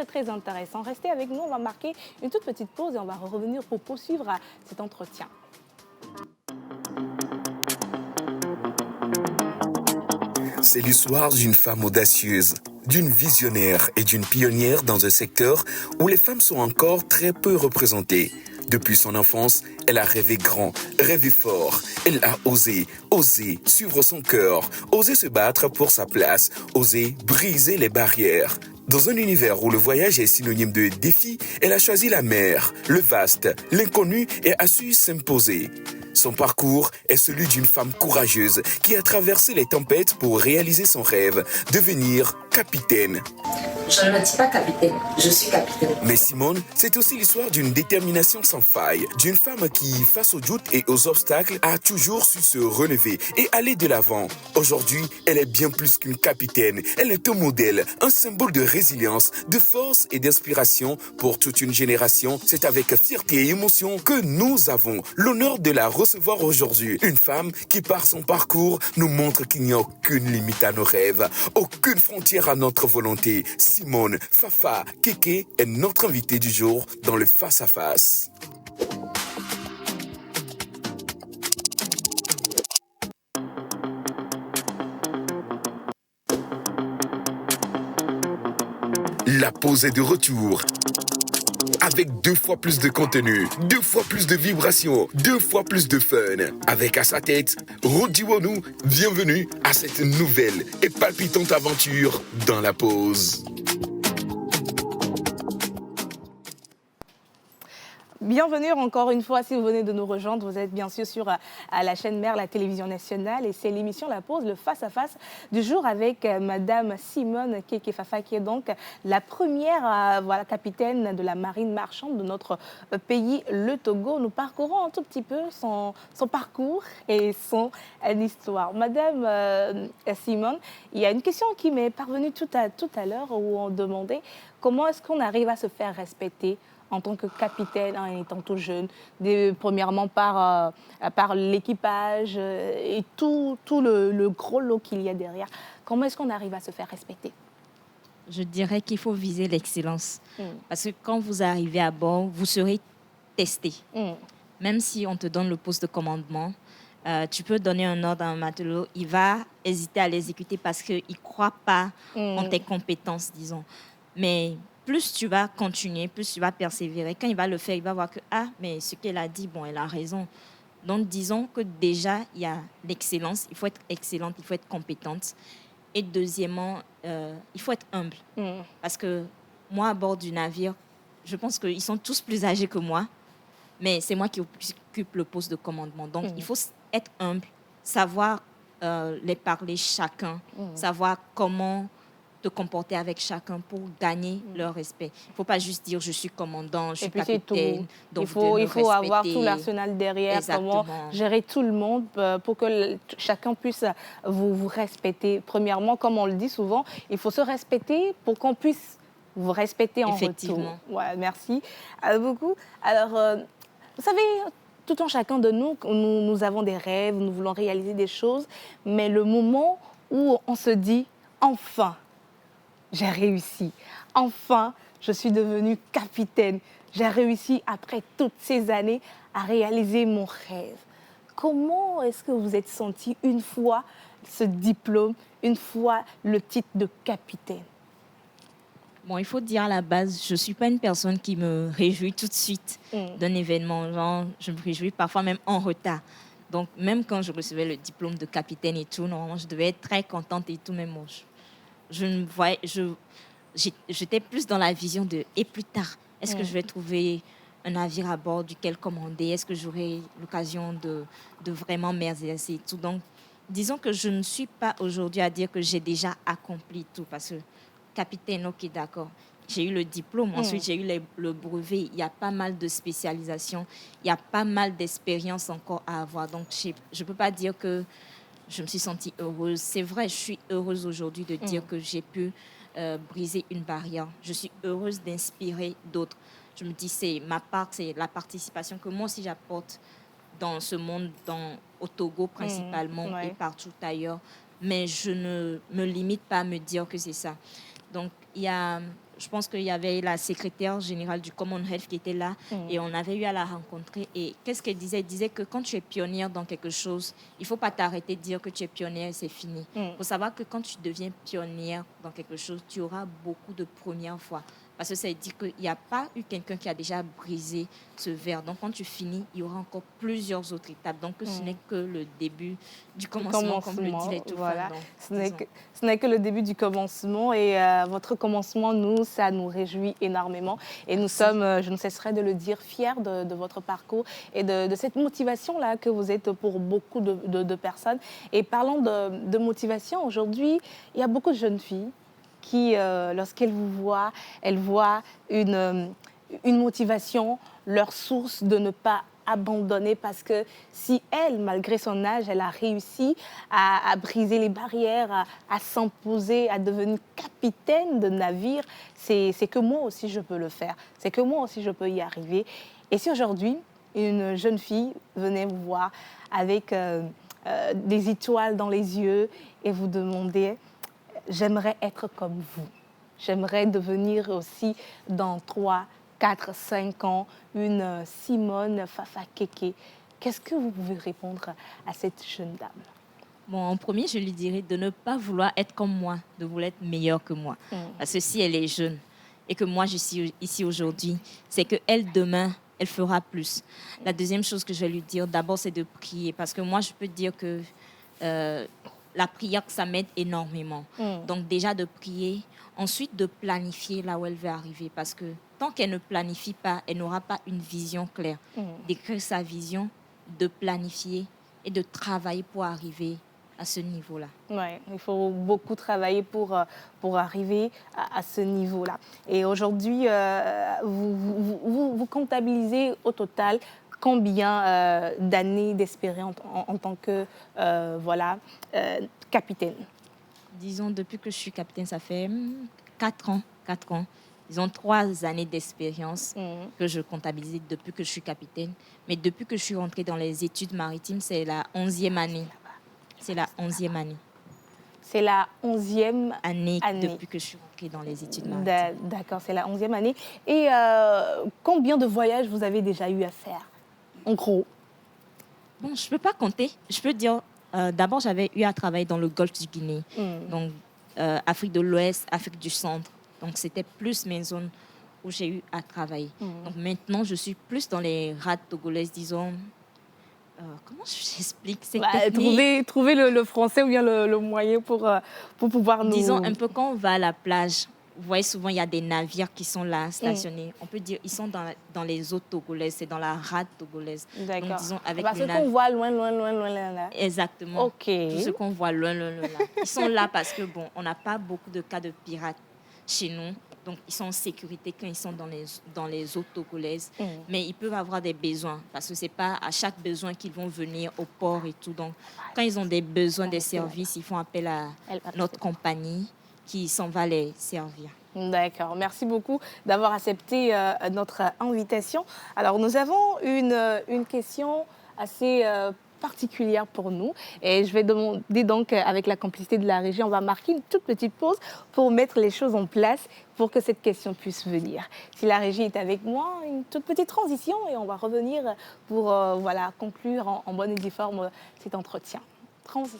très intéressant. Restez avec nous, on va marquer une toute petite pause et on va revenir pour poursuivre cet entretien. C'est l'histoire d'une femme audacieuse, d'une visionnaire et d'une pionnière dans un secteur où les femmes sont encore très peu représentées. Depuis son enfance, elle a rêvé grand, rêvé fort. Elle a osé suivre son cœur, osé se battre pour sa place, osé briser les barrières. Dans un univers où le voyage est synonyme de défi, elle a choisi la mer, le vaste, l'inconnu et a su s'imposer. Son parcours est celui d'une femme courageuse qui a traversé les tempêtes pour réaliser son rêve, devenir capitaine. Je ne me dis pas capitaine, je suis capitaine. Mais Simone, c'est aussi l'histoire d'une détermination sans faille, d'une femme qui, face aux doutes et aux obstacles, a toujours su se relever et aller de l'avant. Aujourd'hui, elle est bien plus qu'une capitaine. Elle est un modèle, un symbole de résilience, de force et d'inspiration pour toute une génération. C'est avec fierté et émotion que nous avons l'honneur de la recevoir aujourd'hui. Une femme qui, par son parcours, nous montre qu'il n'y a aucune limite à nos rêves, aucune frontière à notre volonté. Simone Fafa Keke est notre invitée du jour dans le face-à-face. La pause est de retour. Avec 2 fois plus de contenu, 2 fois plus de vibrations, 2 fois plus de fun. Avec à sa tête, Rodi Wonou, bienvenue à cette nouvelle et palpitante aventure dans la pause. Bienvenue encore une fois, si vous venez de nous rejoindre, vous êtes bien sûr sur à la chaîne mère, la télévision nationale et c'est l'émission La Pause, le face-à-face du jour avec Madame Simone Keke Fafa qui est donc la première capitaine de la marine marchande de notre pays, le Togo. Nous parcourons un tout petit peu son parcours et son histoire. Madame Simone, il y a une question qui m'est parvenue tout à l'heure où on demandait comment est-ce qu'on arrive à se faire respecter en tant que capitaine, en étant tout jeune, premièrement par l'équipage et tout le gros lot qu'il y a derrière. Comment est-ce qu'on arrive à se faire respecter? Je dirais qu'il faut viser l'excellence. Parce que quand vous arrivez à bord, vous serez testé. Même si on te donne le poste de commandement, tu peux donner un ordre à un matelot, il va hésiter à l'exécuter parce qu'il ne croit pas en tes compétences, disons. Mais plus tu vas continuer, plus tu vas persévérer. Quand il va le faire, il va voir que, mais ce qu'elle a dit, bon, elle a raison. Donc, disons que déjà, il y a l'excellence. Il faut être excellente, il faut être compétente. Et deuxièmement, il faut être humble. Parce que moi, à bord du navire, je pense qu'ils sont tous plus âgés que moi, mais c'est moi qui occupe le poste de commandement. Donc, il faut être humble, savoir les parler chacun, savoir comment te comporter avec chacun pour gagner leur respect. Il ne faut pas juste dire je suis commandant, je suis capitaine. Donc il faut avoir tout l'arsenal derrière, comment gérer tout le monde pour que chacun puisse vous respecter. Premièrement, comme on le dit souvent, il faut se respecter pour qu'on puisse vous respecter en retour. Ouais, merci beaucoup. Alors, vous savez, tout en chacun de nous, nous avons des rêves, nous voulons réaliser des choses, mais le moment où on se dit enfin, j'ai réussi. Enfin, je suis devenue capitaine. J'ai réussi, après toutes ces années, à réaliser mon rêve. comment est-ce que vous êtes senti une fois ce diplôme, une fois le titre de capitaine? Bon, il faut dire à la base, je ne suis pas une personne qui me réjouit tout de suite d'un événement. Genre, je me réjouis parfois même en retard. Donc, même quand je recevais le diplôme de capitaine et tout, normalement, je devais être très contente et tout, mais bon, j'étais plus dans la vision de « et plus tard, est-ce que je vais trouver un navire à bord duquel commander? Est-ce que j'aurai l'occasion de vraiment m'exercer et tout ?» Donc, disons que je ne suis pas aujourd'hui à dire que j'ai déjà accompli tout, parce que capitaine, ok, d'accord. J'ai eu le diplôme, ensuite j'ai eu le brevet. Il y a pas mal de spécialisations, il y a pas mal d'expériences encore à avoir. Donc, je ne peux pas dire que je me suis sentie heureuse. C'est vrai, je suis heureuse aujourd'hui de dire que j'ai pu briser une barrière. Je suis heureuse d'inspirer d'autres. Je me dis, c'est ma part, c'est la participation que moi aussi j'apporte dans ce monde, au Togo principalement et partout ailleurs. Mais je ne me limite pas à me dire que c'est ça. Donc, je pense qu'il y avait la secrétaire générale du Commonwealth qui était là et on avait eu à la rencontrer. Et qu'est-ce qu'elle disait? Elle disait que quand tu es pionnière dans quelque chose, il ne faut pas t'arrêter de dire que tu es pionnière et c'est fini. Il faut savoir que quand tu deviens pionnière dans quelque chose, tu auras beaucoup de premières fois. Parce que ça veut dire qu'il n'y a pas eu quelqu'un qui a déjà brisé ce verre. Donc, quand tu finis, il y aura encore plusieurs autres étapes. Donc, ce n'est que le début du commencement, comme le dit l'étouffe. Voilà. Ce n'est que le début du commencement. Et votre commencement, ça nous réjouit énormément. Et nous sommes, je ne cesserai de le dire, fiers de votre parcours et de cette motivation-là que vous êtes pour beaucoup de personnes. Et parlant de motivation, aujourd'hui, il y a beaucoup de jeunes filles qui, lorsqu'elles vous voient, elles voient une motivation, leur source de ne pas abandonner parce que si elle, malgré son âge, elle a réussi à briser les barrières, à s'imposer, à devenir capitaine de navire, c'est que moi aussi je peux le faire, c'est que moi aussi je peux y arriver. Et si aujourd'hui, une jeune fille venait vous voir avec des étoiles dans les yeux et vous demandait « j'aimerais être comme vous ». J'aimerais devenir aussi dans 3, 4, 5 ans une Simone Fafa Keke. Qu'est-ce que vous pouvez répondre à cette jeune dame? Bon, en premier, je lui dirais de ne pas vouloir être comme moi, de vouloir être meilleure que moi. Parce que si elle est jeune et que moi, je suis ici aujourd'hui, c'est qu'elle, demain, elle fera plus. La deuxième chose que je vais lui dire, d'abord, c'est de prier. Parce que moi, je peux dire que la prière, ça m'aide énormément. Donc, déjà, de prier. Ensuite, de planifier là où elle veut arriver. Parce que tant qu'elle ne planifie pas, elle n'aura pas une vision claire. D'écrire sa vision, de planifier et de travailler pour arriver à ce niveau-là. Oui, il faut beaucoup travailler pour arriver à ce niveau-là. Et aujourd'hui, vous comptabilisez au total combien d'années d'expérience en tant que capitaine? Disons, depuis que je suis capitaine, ça fait 4 ans. Disons 3 années d'expérience que je comptabilise depuis que je suis capitaine. Mais depuis que je suis rentrée dans les études maritimes, c'est la 11e année. C'est la 11e année. C'est la 11e année depuis que je suis rentrée dans les études maritimes. D'accord, c'est la 11e année. Et combien de voyages vous avez déjà eu à faire, en gros? Bon, je ne peux pas compter. Je peux dire, d'abord, j'avais eu à travailler dans le golfe du Guinée. Donc, Afrique de l'Ouest, Afrique du Centre. Donc, c'était plus mes zones où j'ai eu à travailler. Donc, maintenant, je suis plus dans les rades togolaises, disons. Comment j'explique? Trouver le français ou bien le moyen pour pouvoir nous... Disons, un peu quand on va à la plage, vous voyez souvent, il y a des navires qui sont là, stationnés. On peut dire ils sont dans les eaux togolaises, c'est dans la rade togolaise. D'accord. Donc, disons, avec parce qu'on voit loin, là. Exactement. OK. Tout ce qu'on voit loin, là. Ils sont là parce que, bon, on n'a pas beaucoup de cas de pirates chez nous. Donc, ils sont en sécurité quand ils sont dans les eaux togolaises. Mais ils peuvent avoir des besoins parce que ce n'est pas à chaque besoin qu'ils vont venir au port et tout. Donc, quand ils ont des besoins des services, ils font appel à notre compagnie qui s'en va les servir. D'accord. Merci beaucoup d'avoir accepté notre invitation. Alors, nous avons une question assez particulière pour nous. Et je vais demander donc, avec la complicité de la régie, on va marquer une toute petite pause pour mettre les choses en place pour que cette question puisse venir. Si la régie est avec moi, une toute petite transition et on va revenir pour voilà, conclure en bonne et due forme cet entretien. Transition.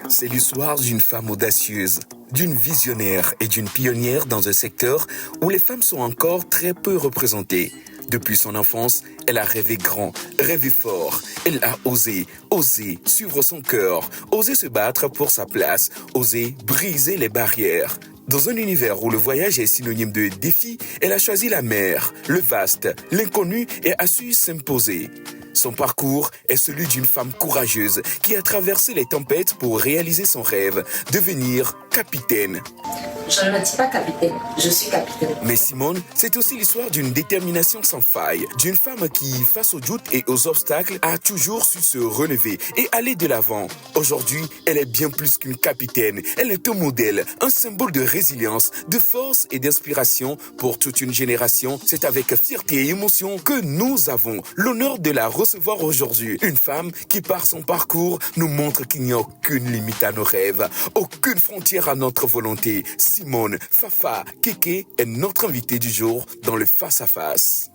C'est l'histoire d'une femme audacieuse, d'une visionnaire et d'une pionnière dans un secteur où les femmes sont encore très peu représentées. Depuis son enfance, elle a rêvé grand, rêvé fort. Elle a osé suivre son cœur, osé se battre pour sa place, osé briser les barrières. Dans un univers où le voyage est synonyme de défi, elle a choisi la mer, le vaste, l'inconnu et a su s'imposer. Son parcours est celui d'une femme courageuse qui a traversé les tempêtes pour réaliser son rêve, devenir capitaine. Je ne me dis pas capitaine, je suis capitaine. Mais Simone, c'est aussi l'histoire d'une détermination sans faille, d'une femme qui, face aux doutes et aux obstacles, a toujours su se relever et aller de l'avant. Aujourd'hui, elle est bien plus qu'une capitaine. Elle est un modèle, un symbole de résilience, de force et d'inspiration pour toute une génération. C'est avec fierté et émotion que nous avons l'honneur de la recevoir aujourd'hui. Une femme qui, par son parcours, nous montre qu'il n'y a aucune limite à nos rêves, aucune frontière à notre volonté. Simone Fafa Keke est notre invitée du jour dans le Face à Face.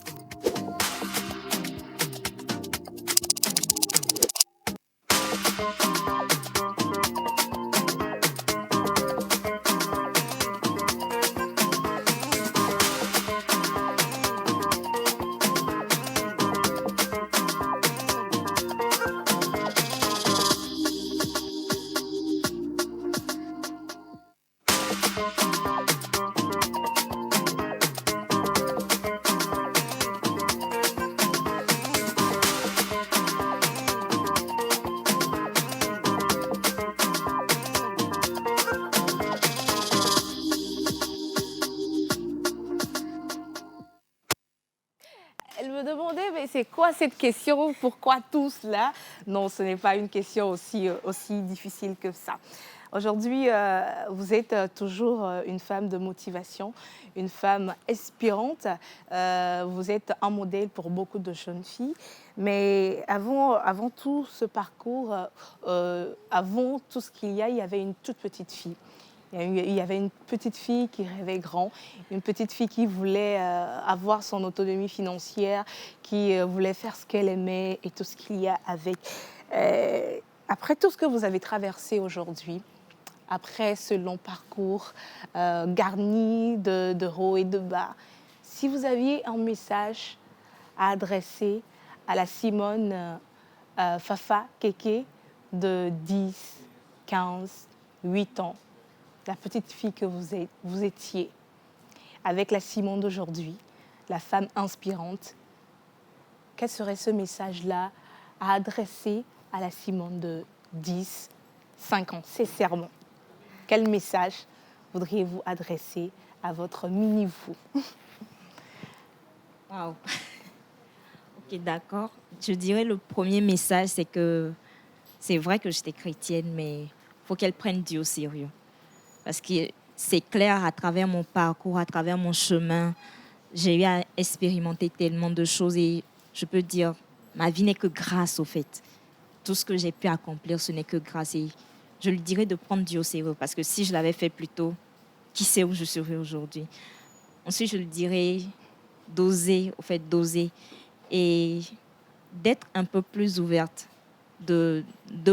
Elle me demandait, mais c'est quoi cette question? Pourquoi tout cela? Non, ce n'est pas une question aussi difficile que ça. Aujourd'hui, vous êtes toujours une femme de motivation, une femme inspirante. Vous êtes un modèle pour beaucoup de jeunes filles. Mais avant tout ce parcours, avant tout ce qu'il y a, il y avait une toute petite fille. Il y avait une petite fille qui rêvait grand, une petite fille qui voulait avoir son autonomie financière, qui voulait faire ce qu'elle aimait et tout ce qu'il y a avec. Après tout ce que vous avez traversé aujourd'hui, après ce long parcours garni de hauts et de bas, si vous aviez un message à adresser à la Simone Fafa Keke de 10, 15, 8 ans, la petite fille que vous étiez, avec la Simone d'aujourd'hui, la femme inspirante, quel serait ce message-là à adresser à la Simone de 10, 5 ans, sincèrement? Quel message voudriez-vous adresser à votre mini-vous? Waouh. Ok, d'accord. Je dirais le premier message, c'est que c'est vrai que j'étais chrétienne, mais il faut qu'elle prenne Dieu au sérieux. Parce que c'est clair, à travers mon parcours, à travers mon chemin, j'ai eu à expérimenter tellement de choses et je peux dire, ma vie n'est que grâce au fait. Tout ce que j'ai pu accomplir, ce n'est que grâce. Et je lui dirais de prendre Dieu au sérieux parce que si je l'avais fait plus tôt, qui sait où je serais aujourd'hui. Ensuite, je lui dirais d'oser, et d'être un peu plus ouverte, de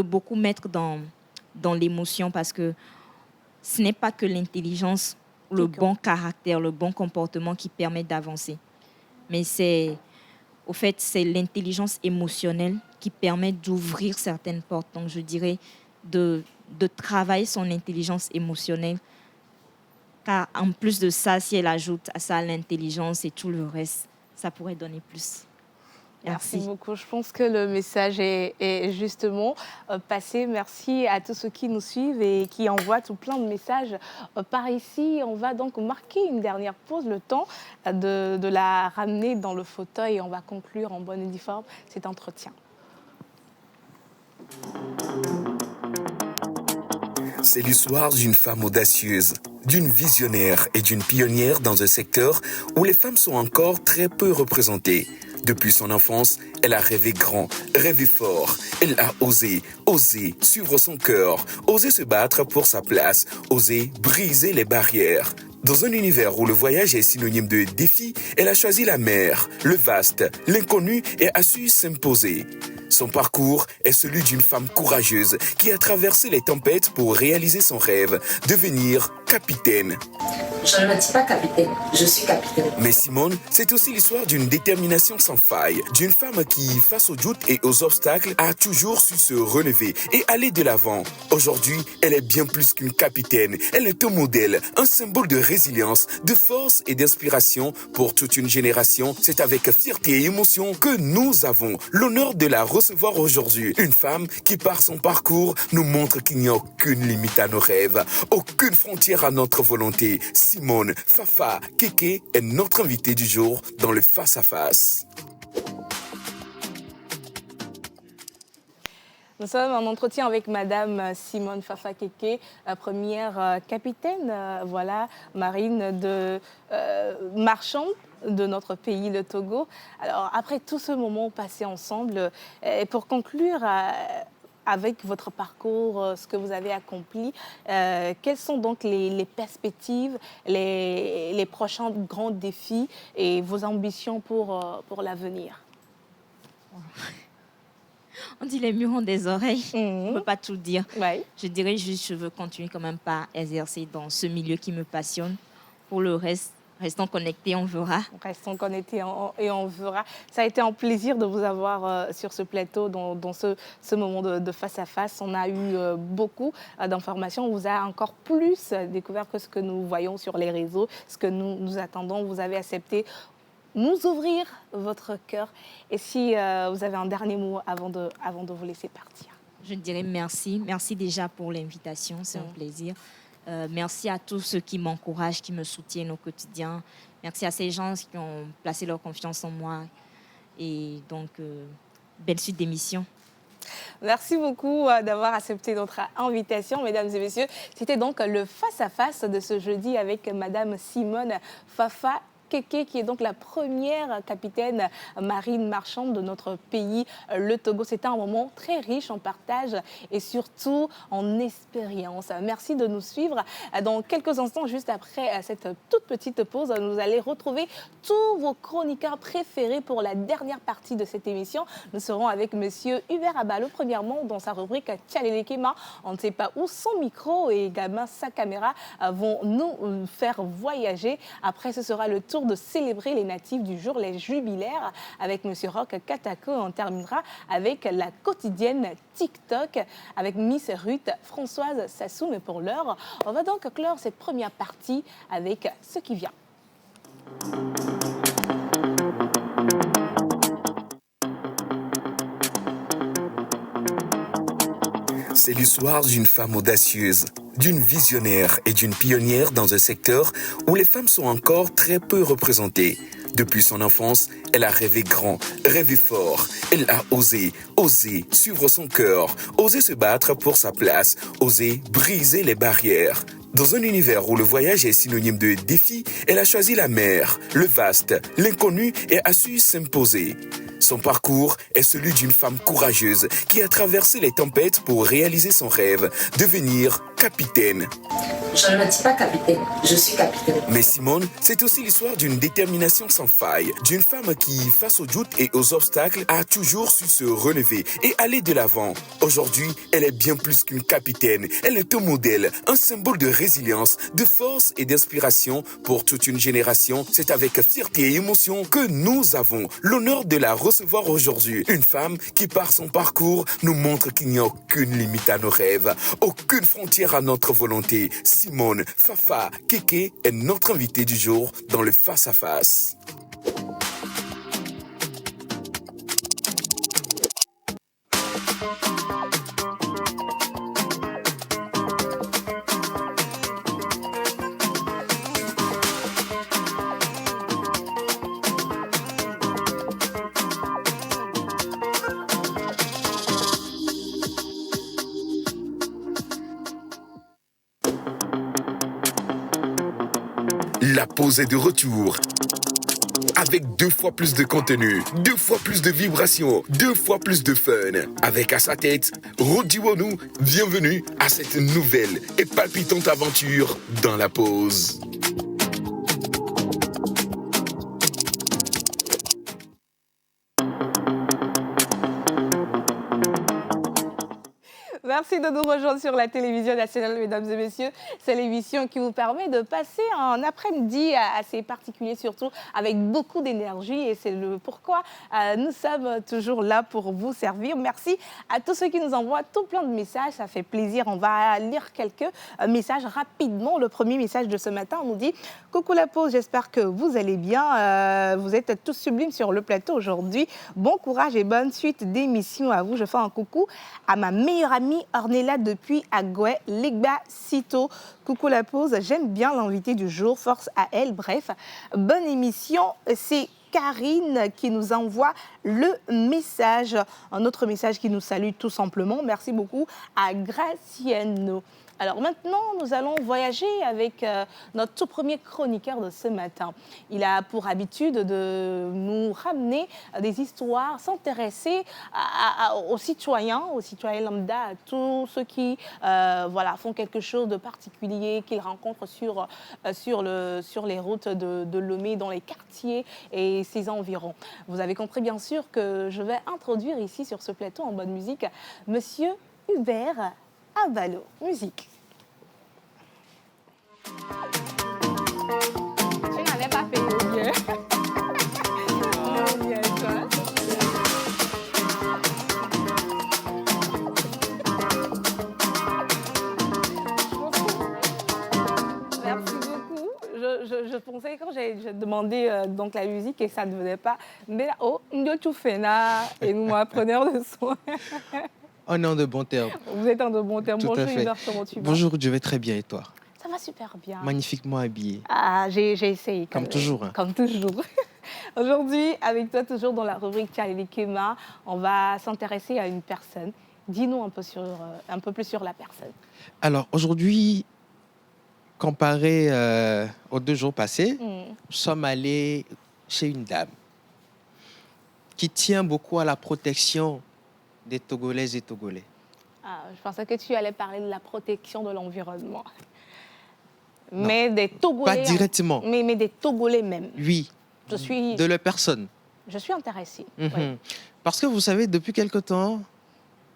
beaucoup mettre dans l'émotion parce que ce n'est pas que l'intelligence, le bon caractère, le bon comportement qui permet d'avancer. Mais c'est l'intelligence émotionnelle qui permet d'ouvrir certaines portes. Donc, je dirais de travailler son intelligence émotionnelle. Car en plus de ça, si elle ajoute à ça l'intelligence et tout le reste, ça pourrait donner plus. Merci beaucoup. Je pense que le message est justement passé. Merci à tous ceux qui nous suivent et qui envoient tout plein de messages par ici. On va donc marquer une dernière pause, le temps de la ramener dans le fauteuil et on va conclure en bonne et due forme cet entretien. C'est l'histoire d'une femme audacieuse, d'une visionnaire et d'une pionnière dans un secteur où les femmes sont encore très peu représentées. Depuis son enfance, elle a rêvé grand, rêvé fort. Elle a osé suivre son cœur, osé se battre pour sa place, osé briser les barrières. Dans un univers où le voyage est synonyme de défi, elle a choisi la mer, le vaste, l'inconnu et a su s'imposer. Son parcours est celui d'une femme courageuse qui a traversé les tempêtes pour réaliser son rêve, devenir capitaine. Je ne me dis pas capitaine, je suis capitaine. Mais Simone, c'est aussi l'histoire d'une détermination sans faille, d'une femme qui, face aux doutes et aux obstacles, a toujours su se relever et aller de l'avant. Aujourd'hui, elle est bien plus qu'une capitaine. Elle est un modèle, un symbole de résilience, de force et d'inspiration pour toute une génération. C'est avec fierté et émotion que nous avons l'honneur de la recevoir aujourd'hui. Une femme qui, par son parcours, nous montre qu'il n'y a aucune limite à nos rêves, aucune frontière à notre volonté. Simone Fafa Keke est notre invitée du jour dans le Face à Face. Nous sommes en entretien avec Madame Simone Fafa Keke, première capitaine marine de marchande de notre pays, le Togo. Alors, après tout ce moment passé ensemble, pour conclure avec votre parcours, ce que vous avez accompli, quelles sont donc les perspectives, les prochains grands défis et vos ambitions pour l'avenir? On dit les murs ont des oreilles, on ne peut pas tout dire. Ouais. Je dirais juste je veux continuer quand même pas à exercer dans ce milieu qui me passionne. Pour le reste, restons connectés, on verra. Restons connectés et on verra. Ça a été un plaisir de vous avoir sur ce plateau, dans ce moment de face à face. On a eu beaucoup d'informations. On vous a encore plus découvert que ce que nous voyons sur les réseaux, ce que nous attendons. Vous avez accepté nous ouvrir votre cœur. Et si vous avez un dernier mot avant de vous laisser partir. Je dirais merci. Merci déjà pour l'invitation, c'est un plaisir. Merci à tous ceux qui m'encouragent, qui me soutiennent au quotidien. Merci à ces gens qui ont placé leur confiance en moi. Et donc, belle suite d'émission. Merci beaucoup d'avoir accepté notre invitation, mesdames et messieurs. C'était donc le face-à-face de ce jeudi avec Madame Simone Fafa Keke, qui est donc la première capitaine marine marchande de notre pays, le Togo. C'était un moment très riche en partage et surtout en expérience. Merci de nous suivre. Dans quelques instants, juste après cette toute petite pause, nous allons retrouver tous vos chroniqueurs préférés pour la dernière partie de cette émission. Nous serons avec Monsieur Hubert Abalo, premièrement dans sa rubrique Tchalelekema. On ne sait pas où son micro et également sa caméra vont nous faire voyager. Après, ce sera le tour de célébrer les natifs du jour, les jubilaires, avec M. Roch Katako. On terminera avec la quotidienne TikTok avec Miss Ruth Françoise Sassou. Mais pour l'heure, on va donc clore cette première partie avec ce qui vient. C'est l'histoire d'une femme audacieuse, d'une visionnaire et d'une pionnière dans un secteur où les femmes sont encore très peu représentées. Depuis son enfance, elle a rêvé grand, rêvé fort. Elle a osé suivre son cœur, osé se battre pour sa place, osé briser les barrières. Dans un univers où le voyage est synonyme de défi, elle a choisi la mer, le vaste, l'inconnu et a su s'imposer. Son parcours est celui d'une femme courageuse qui a traversé les tempêtes pour réaliser son rêve, devenir capitaine. Je ne me dis pas capitaine, je suis capitaine. Mais Simone, c'est aussi l'histoire d'une détermination sans faille, d'une femme qui, face aux doutes et aux obstacles, a toujours su se relever et aller de l'avant. Aujourd'hui, elle est bien plus qu'une capitaine. Elle est un modèle, un symbole de résilience, de force et d'inspiration pour toute une génération. C'est avec fierté et émotion que nous avons l'honneur de la recevoir aujourd'hui. Une femme qui, par son parcours, nous montre qu'il n'y a aucune limite à nos rêves, aucune frontière à notre volonté. Simone Fafa Keke est notre invitée du jour dans le Face à Face. La pause est de retour. Avec 2 fois plus de contenu, 2 fois plus de vibrations, 2 fois plus de fun. Avec à sa tête, Rodi Wonou, bienvenue à cette nouvelle et palpitante aventure dans la pause. Merci de nous rejoindre sur la télévision nationale, mesdames et messieurs. C'est l'émission qui vous permet de passer un après-midi assez particulier, surtout avec beaucoup d'énergie. Et c'est le pourquoi nous sommes toujours là pour vous servir. Merci à tous ceux qui nous envoient tout plein de messages. Ça fait plaisir. On va lire quelques messages rapidement. Le premier message de ce matin, on nous dit « Coucou la pause, j'espère que vous allez bien. Vous êtes tous sublimes sur le plateau aujourd'hui. Bon courage et bonne suite d'émission à vous. Je fais un coucou à ma meilleure amie Ornella depuis Agoué, Legba Sito. Coucou la pause, j'aime bien l'invité du jour, force à elle. Bref, bonne émission. C'est Karine qui nous envoie le message. Un autre message qui nous salue tout simplement. Merci beaucoup à Graciano. Alors maintenant, nous allons voyager avec notre tout premier chroniqueur de ce matin. Il a pour habitude de nous ramener des histoires, s'intéresser aux citoyens lambda, à tous ceux qui font quelque chose de particulier, qu'ils rencontrent sur les routes de Lomé, dans les quartiers et ses environs. Vous avez compris bien sûr que je vais introduire ici sur ce plateau en bonne musique Monsieur Hubert Avalo. Musique. Tu n'avais pas fait le mieux. Non, bien, toi. Merci beaucoup. Je pensais quand j'ai demandé donc la musique et ça ne venait pas. Mais là, oh, tu fais là et nous preneur de soin. On est en de bons termes. Vous êtes en de bons termes. Tout Bonjour à fait. Hubert, comment tu vas? Bonjour, je vais très bien et toi? Ça va super bien. Magnifiquement habillé. Ah, j'ai essayé. Comme toujours. Hein. Comme toujours. Aujourd'hui, avec toi, toujours dans la rubrique Tchaleli Kema, on va s'intéresser à une personne. Dis-nous un peu plus sur la personne. Alors, aujourd'hui, comparé aux 2 jours passés, nous sommes allés chez une dame qui tient beaucoup à la protection des Togolaises et Togolais. Ah, je pensais que tu allais parler de la protection de l'environnement. Mais des Togolais... Pas directement. Mais des Togolais même. Oui, de leur personne. Je suis intéressée. Mm-hmm. Oui. Parce que vous savez, depuis quelque temps,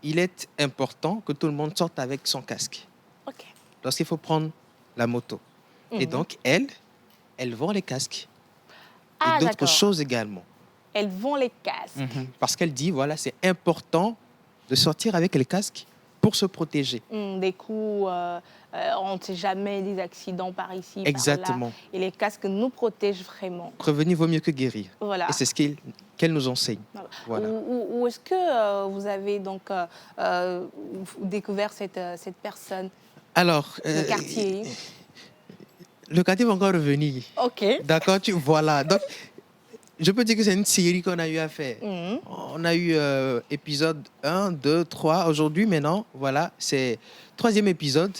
il est important que tout le monde sorte avec son casque. OK. Lorsqu'il faut prendre la moto. Et donc, elles vont les casques. Et d'autres choses également. Elles vont les casques. Parce qu'elle dit, voilà, c'est important de sortir avec les casques pour se protéger. Des coups, on ne sait jamais des accidents par ici, Exactement. par là. Et les casques nous protègent vraiment. Prévenir vaut mieux que guérir. Voilà. Et c'est ce qu'elle nous enseigne. Voilà. Où est-ce que vous avez donc découvert cette personne? Alors, le quartier. Le quartier va encore revenir. OK. D'accord, voilà. Donc, je peux dire que c'est une série qu'on a eu à faire. On a eu épisode 1, 2, 3. Aujourd'hui, maintenant, voilà, c'est 3e épisode.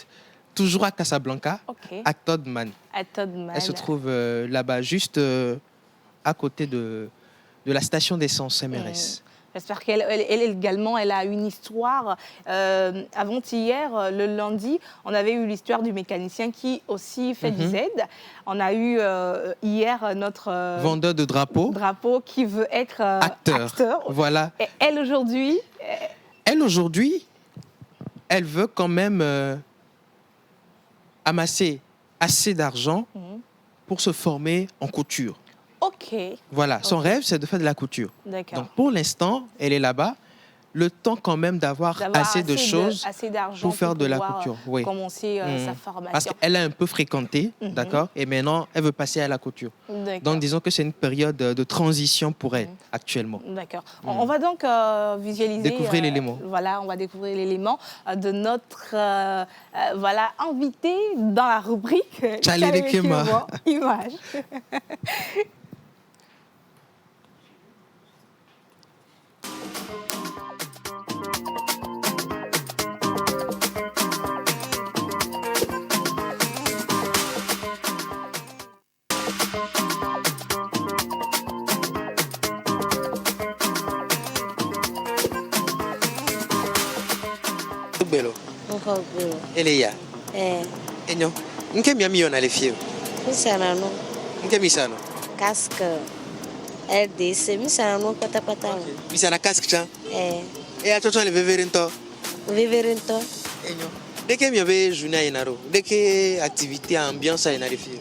Toujours à Casablanca, à Todman. À Todman. Elle se trouve là-bas, juste à côté de la station d'essence MRS. J'espère qu'elle également, elle a une histoire. Avant-hier, le lundi, on avait eu l'histoire du mécanicien qui aussi fait du Z. On a eu hier notre... vendeur de drapeaux. Drapeau qui veut être acteur. Voilà. Et elle, aujourd'hui... Elle veut quand même amasser assez d'argent pour se former en couture. OK. Voilà, son rêve, c'est de faire de la couture. D'accord. Donc, pour l'instant, elle est là-bas. Le temps quand même d'avoir assez de choses pour faire de la couture. Oui. Commencer sa formation. Parce qu'elle a un peu fréquenté, d'accord, et maintenant, elle veut passer à la couture. Donc, disons que c'est une période de transition pour elle, actuellement. D'accord. On va donc visualiser... Découvrir l'élément. Voilà, on va découvrir l'élément de notre invité dans la rubrique Tchaleli Kema. Image. belo. Mfoguro. Eleya. Enyo. Nke miami on ale fie. Misana no Nke misano. casque. LDC. Misana no pata. Misana casque chan. Eh. E a toto le veverento. Viverento. Enyo. Deke mi ave journée inaro. Deke activité ambiance inare fie.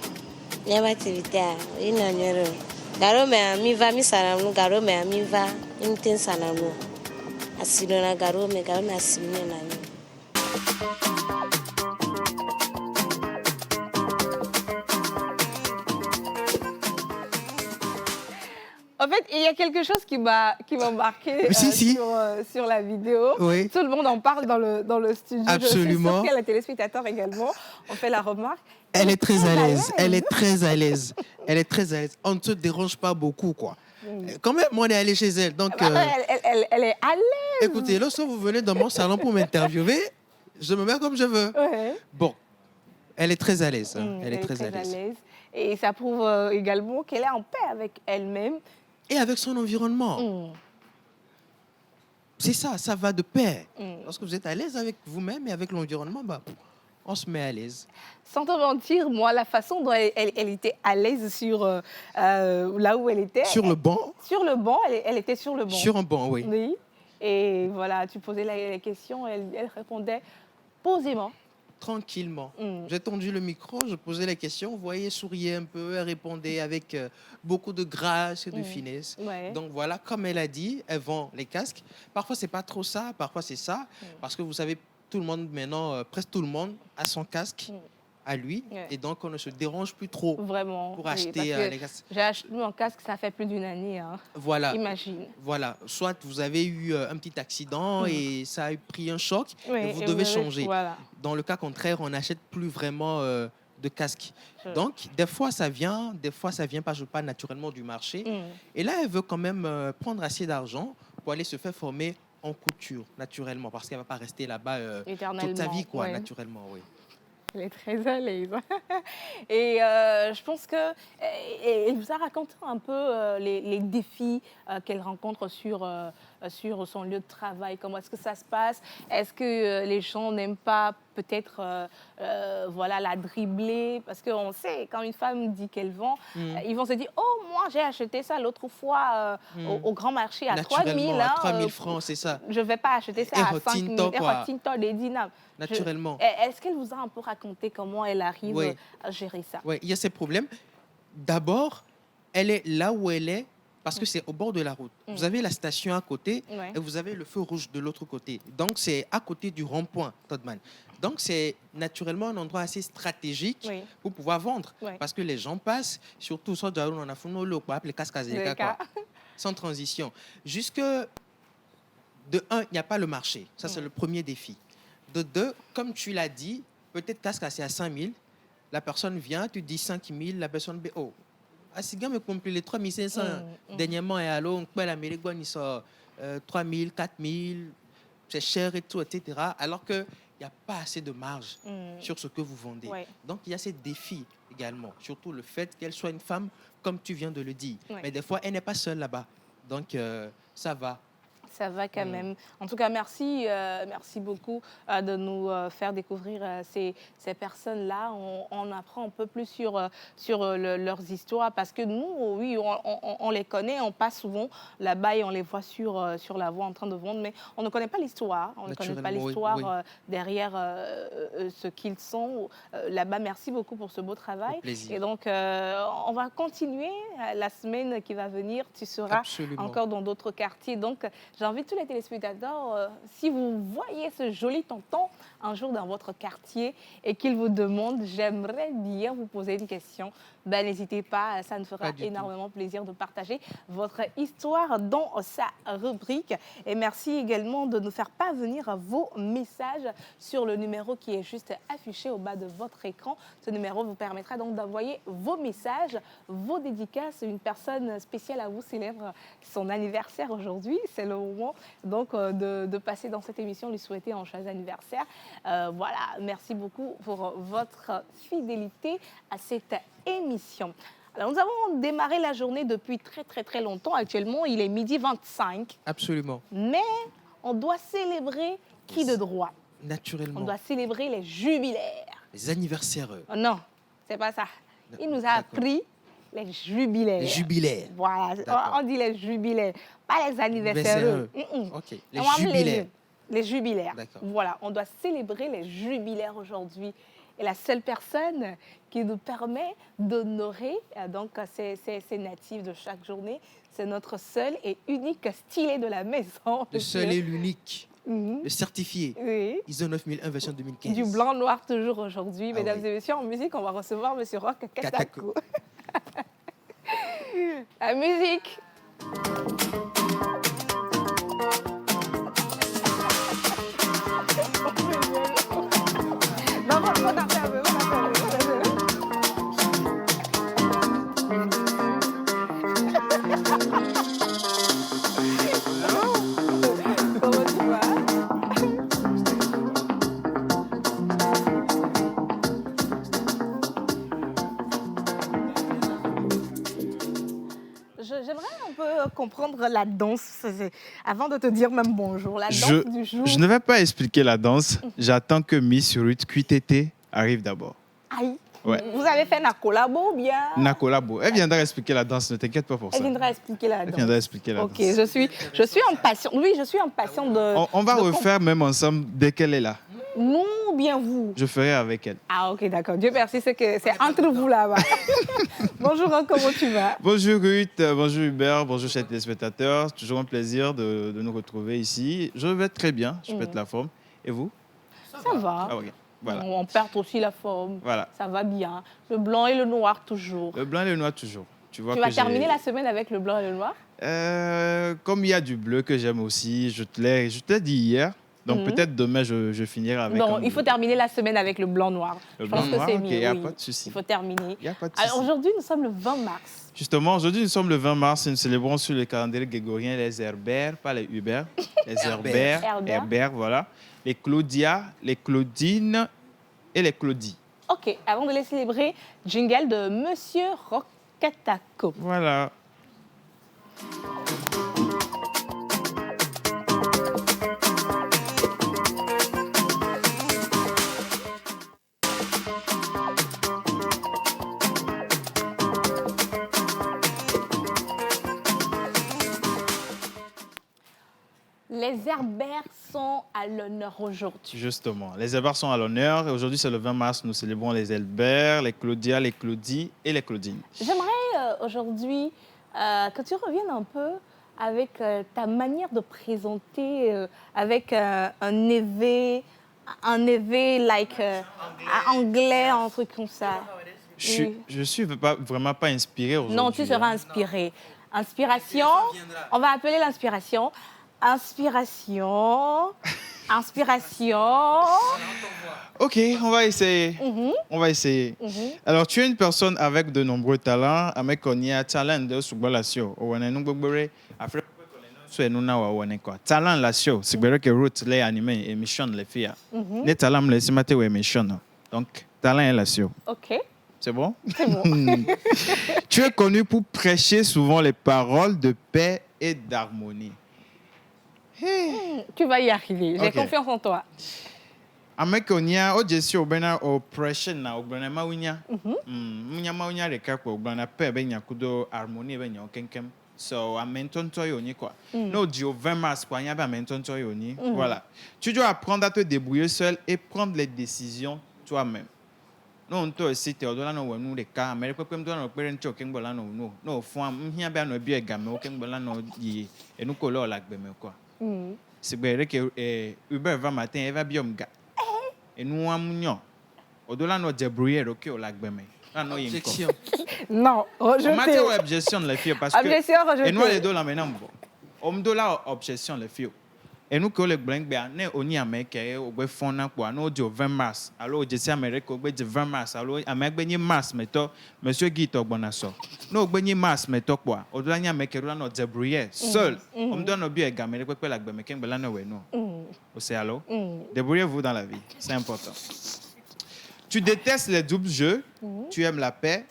Nyama activité a. Ina nyero. Garo me amiva misana no garo me amiva. Imten sana no. Asilo na garo me asilo na no. En fait, il y a quelque chose qui m'a marqué sur la vidéo. Oui. Tout le monde en parle dans le studio. Absolument. Je suis sûre que les téléspectateurs également ont fait la remarque. Elle est très à l'aise. Elle est très à l'aise. Elle est très à l'aise. On ne se dérange pas beaucoup, quoi. Quand même, moi, on est allé chez elle. Donc, elle est à l'aise. écoutez, lorsque vous venez dans mon salon pour m'interviewer, je me mets comme je veux. Ouais. Bon, elle est très à l'aise. Elle est très à l'aise. Et ça prouve également qu'elle est en paix avec elle-même. Et avec son environnement. C'est ça, ça va de pair. Lorsque vous êtes à l'aise avec vous-même et avec l'environnement, bah, on se met à l'aise. Sans te mentir, moi, la façon dont elle était à l'aise sur là où elle était. Sur le banc. Sur le banc, elle était sur le banc. Sur un banc, oui. Oui. Et voilà, tu posais la question, elle répondait posément. Tranquillement. J'ai tendu le micro, je posais les questions, vous voyez, souriait un peu, elle répondait avec beaucoup de grâce et de finesse. Ouais. Donc voilà, comme elle a dit, elle vend les casques. Parfois, c'est pas trop ça, parfois c'est ça. Parce que vous savez, tout le monde maintenant, presque tout le monde a son casque à lui. Ouais. Et donc, on ne se dérange plus trop Vraiment. pour acheter les casques. J'ai acheté mon casque, ça fait plus d'une année. Hein. Voilà. Imagine. Voilà. Soit vous avez eu un petit accident et ça a pris un choc et vous et devez changer. Voilà. Dans le cas contraire, on n'achète plus vraiment de casque. Donc, des fois, ça vient pas naturellement du marché. Et là, elle veut quand même prendre assez d'argent pour aller se faire former en couture, naturellement, parce qu'elle ne va pas rester là-bas toute sa vie, quoi, naturellement, oui. Elle est très à l'aise. Et je pense qu'elle vous a raconté un peu les défis qu'elle rencontre sur son lieu de travail. Comment est-ce que ça se passe? Est-ce que les gens n'aiment pas peut-être la dribbler? Parce qu'on sait, quand une femme dit qu'elle vend, ils vont se dire « Oh, moi, j'ai acheté ça l'autre fois au grand marché à 3 000. À 3 000 francs, c'est ça. Je ne vais pas acheter ça à 5 000. Des dinars. » Naturellement. Est-ce qu'elle vous a un peu raconté comment elle arrive à gérer ça? Oui, il y a ces problèmes. D'abord, elle est là où elle est parce que c'est au bord de la route. Vous avez la station à côté et vous avez le feu rouge de l'autre côté. Donc, c'est à côté du rond-point, Todman. Donc, c'est naturellement un endroit assez stratégique pour pouvoir vendre. Parce que les gens passent, surtout sans transition. Jusque, de un, il n'y a pas le marché. Ça, c'est le premier défi. De deux, comme tu l'as dit, peut-être casque c'est à 5 000. La personne vient, tu dis 5 000, la personne dit, oh, Asiga me compris les 3 500 dernièrement, et alors, on peut l'Amérique, on y sort 3 000, 4 000, c'est cher et tout, etc. Alors qu'il n'y a pas assez de marge sur ce que vous vendez. Donc, il y a ces défis également, surtout le fait qu'elle soit une femme, comme tu viens de le dire. Mais des fois, elle n'est pas seule là-bas. Donc, ça va. Ça va quand même. En tout cas, merci beaucoup de nous faire découvrir ces personnes-là. On apprend un peu plus sur leurs histoires parce que nous, oui, on les connaît, on passe souvent là-bas et on les voit sur la voie en train de vendre, mais on ne connaît pas l'histoire. On ne connaît pas l'histoire derrière ce qu'ils sont. Là-bas, merci beaucoup pour ce beau travail. Et donc, on va continuer la semaine qui va venir. Tu seras encore dans d'autres quartiers. Donc, j'invite tous les téléspectateurs, si vous voyez ce joli tonton un jour dans votre quartier et qu'il vous demande « J'aimerais bien vous poser une question », ben, n'hésitez pas, ça nous fera énormément plaisir de partager votre histoire dans sa rubrique. Et merci également de nous faire parvenir vos messages sur le numéro qui est juste affiché au bas de votre écran. Ce numéro vous permettra donc d'envoyer vos messages, vos dédicaces. Une personne spéciale à vous célèbre son anniversaire aujourd'hui. C'est le moment donc de passer dans cette émission, lui souhaiter un joyeux anniversaire. Voilà, merci beaucoup pour votre fidélité à cette émission. Alors, nous avons démarré la journée depuis très longtemps. Actuellement, il est 12h25. Absolument. Mais on doit célébrer qui de droit? Naturellement. On doit célébrer les jubilaires. Les anniversaires. Oh non, c'est pas ça. Il nous a D'accord. appris les jubilaires. Les jubilaires. Voilà, D'accord. on dit les jubilaires, pas les anniversaires. Ok, les On va appeler jubilaires. Les jubilaires. D'accord. Voilà, on doit célébrer les jubilaires aujourd'hui. Et la seule personne qui nous permet d'honorer donc ces natifs de chaque journée, c'est notre seul et unique stylet de la maison. Le seul et l'unique. Mhm. Le certifié. Oui. ISO 9001 version 2015. Du blanc-noir toujours aujourd'hui. Ah Mesdames oui. et messieurs, en musique, on va recevoir M. Roch Katako. Katako. La musique. Non, on a fait un peu, on a fait un peu. Comment tu vas? J'aimerais un peu comprendre la danse, avant de te dire même bonjour. La danse du jour. Je ne vais pas expliquer la danse. J'attends que Miss Ruth QTT arrive d'abord. Aïe. Ouais. Vous avez fait un collabo ou bien? Nakolabo. Elle viendra expliquer la danse, ne t'inquiète pas pour ça. Elle viendra expliquer la Elle danse. viendra expliquer la Ok, danse. je suis impatient. Oui, je suis impatient de. On va de refaire même ensemble dès qu'elle est là. Nous ou bien vous? Je ferai avec elle. Ah ok, d'accord. Dieu merci, c'est entre vous là-bas. Bonjour, comment tu vas? Bonjour Ruth, bonjour Hubert, bonjour chers téléspectateurs. Toujours un plaisir de nous retrouver ici. Je vais très bien, je pète la forme. Et vous? Ça va. Ah, ok. Voilà. On perd aussi la forme. Voilà. Ça va bien. Le blanc et le noir toujours. Le blanc et le noir toujours. Tu vois Tu que vas terminer j'ai- la semaine avec le blanc et le noir? Comme il y a du bleu que j'aime aussi, je te l'ai dit hier. Donc peut-être demain, je finirai avec Non, un il faut bleu. terminer la semaine avec le blanc-noir. Le Je pense que blanc-noir, c'est ok, mieux. y a oui. pas de souci. Il faut terminer. Il n'y a pas de Alors souci. aujourd'hui, nous sommes le 20 mars. Justement, aujourd'hui, nous sommes le 20 mars et nous célébrons sur le calendrier grégorien les Herbert, pas les Hubert, les Herbert, Herbert. Herbert, voilà, les Claudia, les Claudine et les Claudie. Ok, avant de les célébrer, jingle de Monsieur Rokatako. Voilà. Les Herbert sont à l'honneur aujourd'hui. Justement, les Herbert sont à l'honneur et aujourd'hui, c'est le 20 mars, nous célébrons les Herbert, les Claudia, les Claudie et les Claudine. J'aimerais aujourd'hui que tu reviennes un peu avec ta manière de présenter, avec un EV, like anglais, un truc comme ça. Je suis vraiment pas inspiré aujourd'hui. Non, tu seras inspiré. Inspiration, on va appeler l'inspiration. Inspiration. Ok, on va essayer. On va essayer. Alors, tu es une personne avec de nombreux talents. Avec on y a talent de subbalation. On a nous gbogbo après so nous na wa quoi. Talent la show, c'est vrai que route les animés émission les filles. Les talents les simate ou émission. Donc, talent est la show. Ok, C'est bon? c'est bon. Tu es connu pour prêcher souvent les paroles de paix et d'harmonie. Tu vas y arriver. J'ai Ok. confiance en toi. Avec on y a au bena oppression na obana mawunya. Munya mawunya de kakwa obana paix ben yakudo harmonie ben yankenkem. So amenton toi yoni quoi. No dio 20 mars quoi, y a ben amenton toi yoni. Voilà. Tu dois apprendre à te débrouiller seul et prendre les décisions toi-même. No on to si te odola no wenu de ka America kwem do no parent cho kengbola no fo am hia ba no bi egame o kengbola no yi enu ko lo la gbeme quoi. C'est vrai que Uber va matin elle va bien ga. Enu amunyo. Odola no débrouiller ok o la gbeme. Ah non yin ko. Objection. Non, On rejeté. m'a objection les filles parce que Objection rejetée. et nous les deux là maintenant bon. On me donne la objection les filles. Et nous que les blancs ben ne oni américain au be fona quoi no du 20 mars. Alors je sais américain au be du 20 mars. Alors américain ni mars meto monsieur Guy to bonaso. No be ni mars meto quoi. Au delà ni américain là no débrouiller seul. On me donne no bien gamer pe la gbeme ken bela no we no. Au c'est alors. Débrouillez-vous dans la vie, c'est important. Tu détestes les doubles jeux, tu aimes la paix,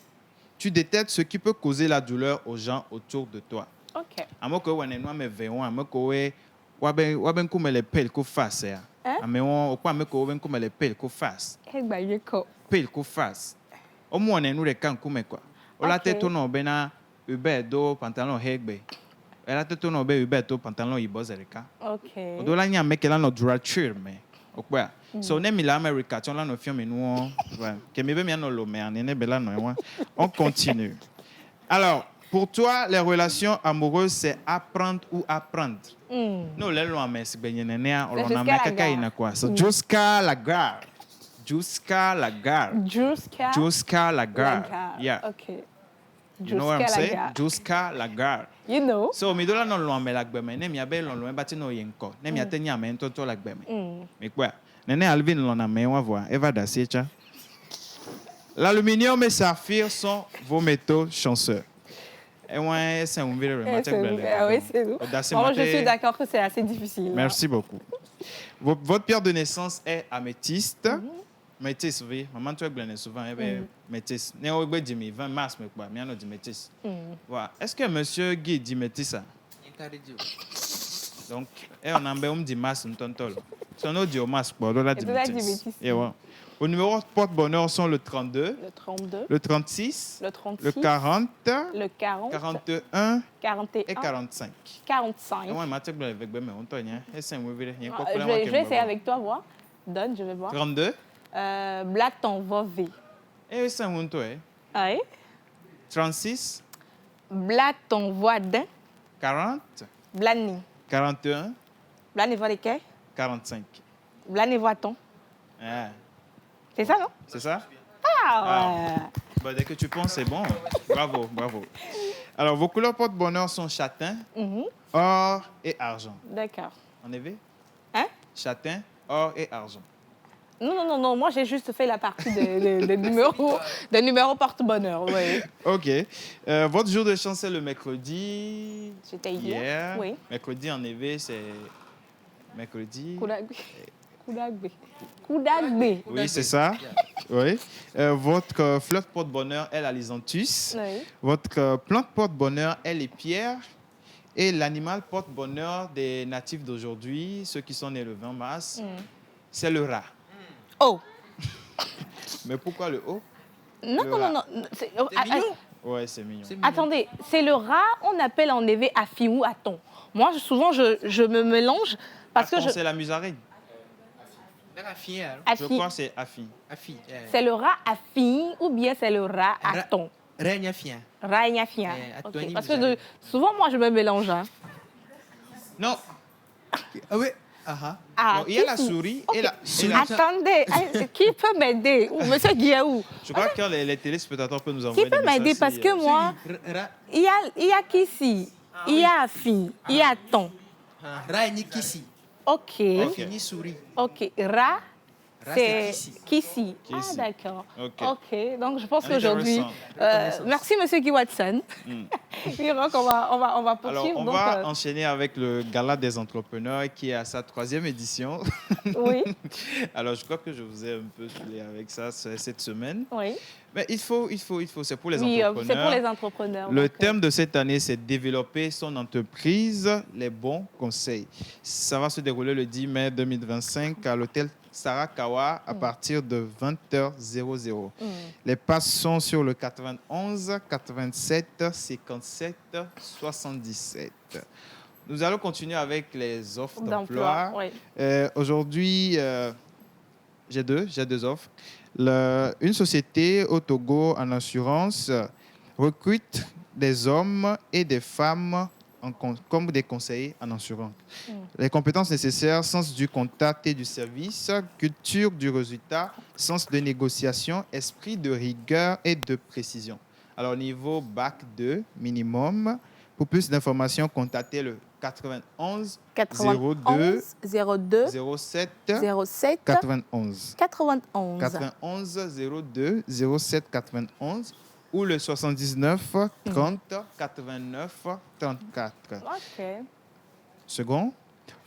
tu détestes ce qui peut causer la douleur aux gens autour de toi. Ok. Amoko wane no me veon amoko we waben kume le pel ko face ya. Amewo kwa meko wen kuma le pel ko fast. Egba yeko. Pel ko fast. Omo one nu reka nkume kwa. Ola te to no bena ube do pantalon hegbe. Ela te to no be ube to pantalon ibozerika. Okay. Odola nya mekela no durature me. Okwa. So ne mi la America ton la no film nous que me be mi no lo me ne bela no wa. On continue. Alors, pour toi, les relations amoureuses, c'est apprendre ou apprendre. Non, les lois, mais c'est bien nénéa. On a mis quelqu'un quoi. Jusqu'à la gare. Jusqu'à la gare. Jusqu'à la gare. Yeah. Okay. You know what I'm saying? Jusqu'à la gare. You know. So, mi dola non loin mais la gbeme. Ne mi abe non loin bati no yenko. Ne mi atenya mais toto la gbeme. Mais quoi? Nene Alvin l'on mais on va voir. Eva da secha. L'aluminium et saphir sont vos métaux chanceux. Et moi, c'est un verre Oui, c'est nous. Bon, je suis d'accord que c'est assez difficile. Merci beaucoup. Votre pierre de naissance est améthyste. Métis, oui. Maman, tu es souvent métis. Ne au bout de 20 mars, mais quoi, bien dit métis. Voilà. Est-ce que monsieur Guy dit métis ça? Donc, on a un dit mars, on t'entend. Si on dit au mars, on doit dire métis. Et voilà. Vos numéros de porte-bonheur sont le 32, le 36, le 40, le 40, 41, 41 et 45. 45. Je vais essayer avec toi, voir. Donne, je vais voir. 32. Blaton Vové. Et c'est un toi. Oui. 36. Blaton Voidin. 40. Blani. 41. Blani Voiquet. 45. Blani Voiton. Ah. C'est ça, non? C'est ça? Ah ouais. Bah, dès que tu penses, c'est bon. Bravo, bravo. Alors, vos couleurs porte-bonheur sont châtain, or et argent. D'accord. En effet? Hein? Châtain, or et argent. Non. Moi, j'ai juste fait la partie des numéros porte-bonheur. Oui. OK. Votre jour de chance, c'est le mercredi. C'était hier. Oui. Mercredi, en effet, c'est mercredi. Koudagbe. Oui, c'est ça. Oui. Votre fleur porte-bonheur est la lysanthrus. Oui. Votre plante porte-bonheur est les pierres. Et l'animal porte-bonheur des natifs d'aujourd'hui, ceux qui sont nés le 20 mars, c'est le rat. Oh. Mais pourquoi le O? Non. C'est mignon. Ouais, c'est mignon. Attendez, c'est le rat, on appelle en éveil Afi ou Aton. Moi, souvent, je me mélange parce que c'est la musaraigne. Je crois que c'est Afi. C'est le rat Afi ou bien c'est le rat Aton? Ragnafien. Ragnafien. Okay. Parce que souvent, moi, je me mélange. Hein. Non. Ah oui. Ah, il y a la souris et la... Attendez, qui peut m'aider? Monsieur Guiaou. Je crois que les téléspectateurs peuvent nous envoyer des messages. Qui peut m'aider? Parce que moi, il y a Kissi, il y a Afi, il y a Ton. Ragni Kissi. Ok. Fini souris. Ok. Ra, c'est Kissi. Kissi. Ah, d'accord. Ok. Donc, je pense qu'aujourd'hui... Intéressant. merci, monsieur Guy Watson. Oui, donc, on va poursuivre. Alors, on va enchaîner avec le Gala des entrepreneurs qui est à sa 3e édition. Oui. Alors, je crois que je vous ai un peu saoulé avec ça cette semaine. Oui. Mais il faut, c'est pour les entrepreneurs. Oui, c'est pour les entrepreneurs. Le thème de cette année, c'est développer son entreprise, les bons conseils. Ça va se dérouler le 10 mai 2025 à l'hôtel Sarakawa à partir de 20h00. Les passes sont sur le 91 87 57 77. Nous allons continuer avec les offres d'emploi. Oui. Aujourd'hui, j'ai deux offres. Une société au Togo en assurance recrute des hommes et des femmes comme des conseillers en assurance. Les compétences nécessaires, sens du contact et du service, culture du résultat, sens de négociation, esprit de rigueur et de précision. Alors, niveau Bac 2 minimum. Pour plus d'informations, contactez le 91 02 07 91 02 07 91 ou le 79 30 89 34. OK. Second,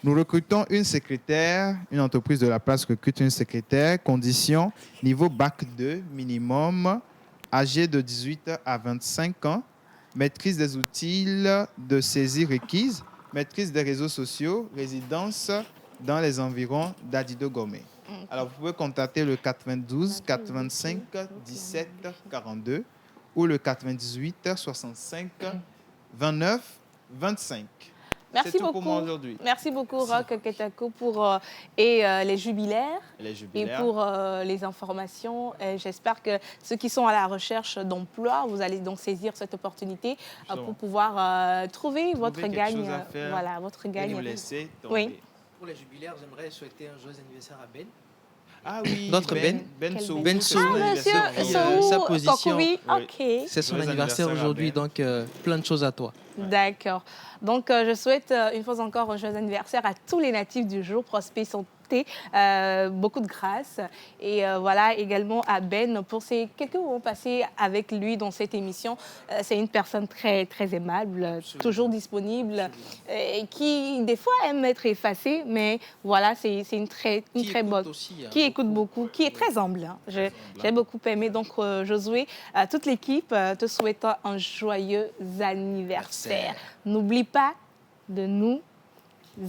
nous recrutons une secrétaire, une entreprise de la place recrute une secrétaire, condition niveau Bac 2 minimum, âgé de 18 à 25 ans, maîtrise des outils de saisie requises, maîtrise des réseaux sociaux, résidence dans les environs d'Adido Gomé. Alors, vous pouvez contacter le 92 85 17 42 ou le 98 65 29 25. Merci C'est tout beaucoup. pour moi aujourd'hui. Merci beaucoup, Roch Ketako, pour les jubilaires. Les Et jubilaires. pour les informations, j'espère que ceux qui sont à la recherche d'emploi, vous allez donc saisir cette opportunité pour pouvoir trouver votre quelque gagne. chose à faire Voilà, votre Et gagne. nous laisser tomber. Oui. Pour les jubilaires, j'aimerais souhaiter un joyeux anniversaire à Ben. Ah oui, Notre Ben. Ben Quel Sou. Ben? Ben C'est Sou. son Ah, monsieur anniversaire aujourd'hui. Sa Sou position. Kokoui, Oui. ok. C'est son Joyeux anniversaire anniversaire à aujourd'hui, Ben. donc plein de choses à toi. D'accord. Donc, je souhaite une fois encore un joyeux anniversaire à tous les natifs du jour, prospère santé, beaucoup de grâce. Et voilà, également à Ben pour ces quelques moments passés avec lui dans cette émission. C'est une personne très, très aimable, toujours disponible, et qui, des fois, aime être effacée, mais voilà, c'est une très bonne... Aussi, hein, Qui écoute beaucoup, qui est très humble. Hein. J'ai beaucoup aimé. Donc, Josué, toute l'équipe te souhaitant un joyeux anniversaire. N'oublie pas de nous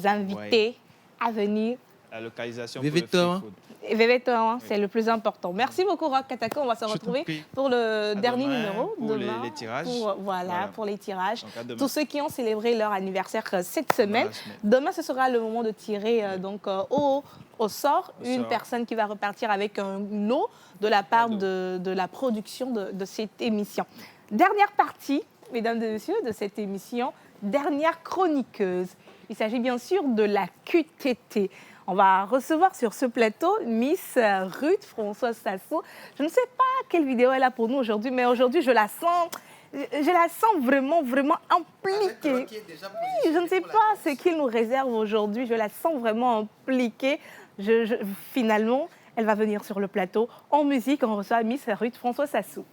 inviter à venir. La localisation Vivez pour le toi, free food. Et Vévéto, hein, c'est le plus important. Merci beaucoup, Roch Katako. On va se t'en retrouver prie. pour le dernier demain, numéro. pour les tirages. Voilà, pour les tirages. Donc, à demain. Tous ceux qui ont célébré leur anniversaire cette semaine. la semaine. Demain, ce sera le moment de tirer au sort une sort. personne qui va repartir avec un lot de la part de la production de cette émission. Dernière partie, mesdames et messieurs, de cette émission, dernière chroniqueuse. Il s'agit bien sûr de la QTT. On va recevoir sur ce plateau Miss Ruth Françoise Sassou. Je ne sais pas quelle vidéo elle a pour nous aujourd'hui, mais aujourd'hui, je la sens vraiment, vraiment impliquée. Oui, je ne sais pas ce qu'il nous réserve aujourd'hui. Je la sens vraiment impliquée. Finalement, elle va venir sur le plateau. En musique, on reçoit Miss Ruth Françoise Sassou.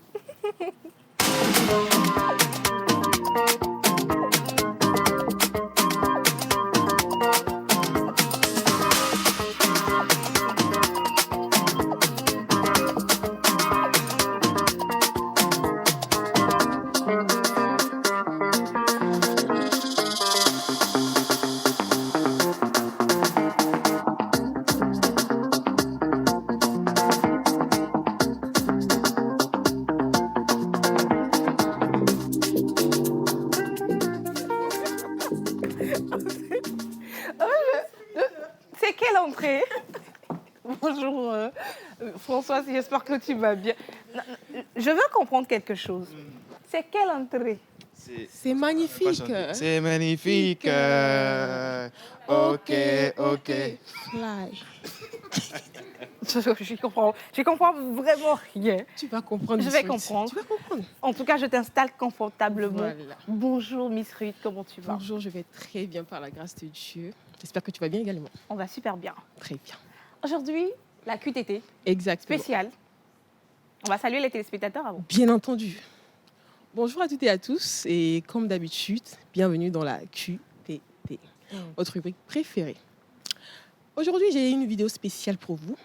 C'est quelle entrée? Bonjour Françoise, j'espère que tu vas bien. Je veux comprendre quelque chose. C'est quelle entrée? C'est magnifique. C'est magnifique. Ok. Fly. Je comprends vraiment rien. Tu vas comprendre. Je vais Miss Ruth. comprendre. Tu vas comprendre. En tout cas, je t'installe confortablement. Voilà. Bonjour Miss Ruth, comment tu vas? Bonjour, je vais très bien par la grâce de Dieu. J'espère que tu vas bien également. On va super bien. Très bien. Aujourd'hui, la QTT Exactement. spéciale. On va saluer les téléspectateurs avant. Bien entendu. Bonjour à toutes et à tous. Et comme d'habitude, bienvenue dans la QTT, votre rubrique préférée. Aujourd'hui, j'ai une vidéo spéciale pour vous.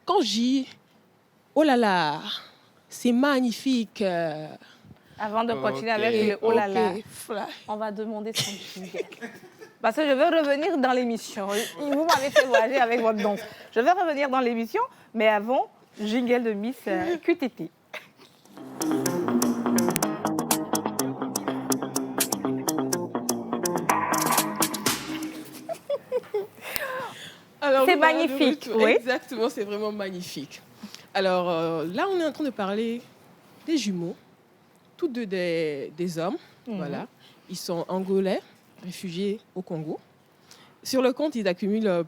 Quand je dis « Oh là là, c'est magnifique !» Avant de continuer Ok. avec le oh là là, Ok, fly. on va demander son jingle. Parce que je veux revenir dans l'émission. Vous m'avez fait voyager avec votre danse. Je vais revenir dans l'émission, mais avant, jingle de Miss QTT. Alors, C'est nous voilà de magnifique, retour. oui. Exactement, c'est vraiment magnifique. Alors là, on est en train de parler des jumeaux, tous deux des hommes. Voilà. Ils sont angolais, réfugiés au Congo. Sur le compte, ils cumulent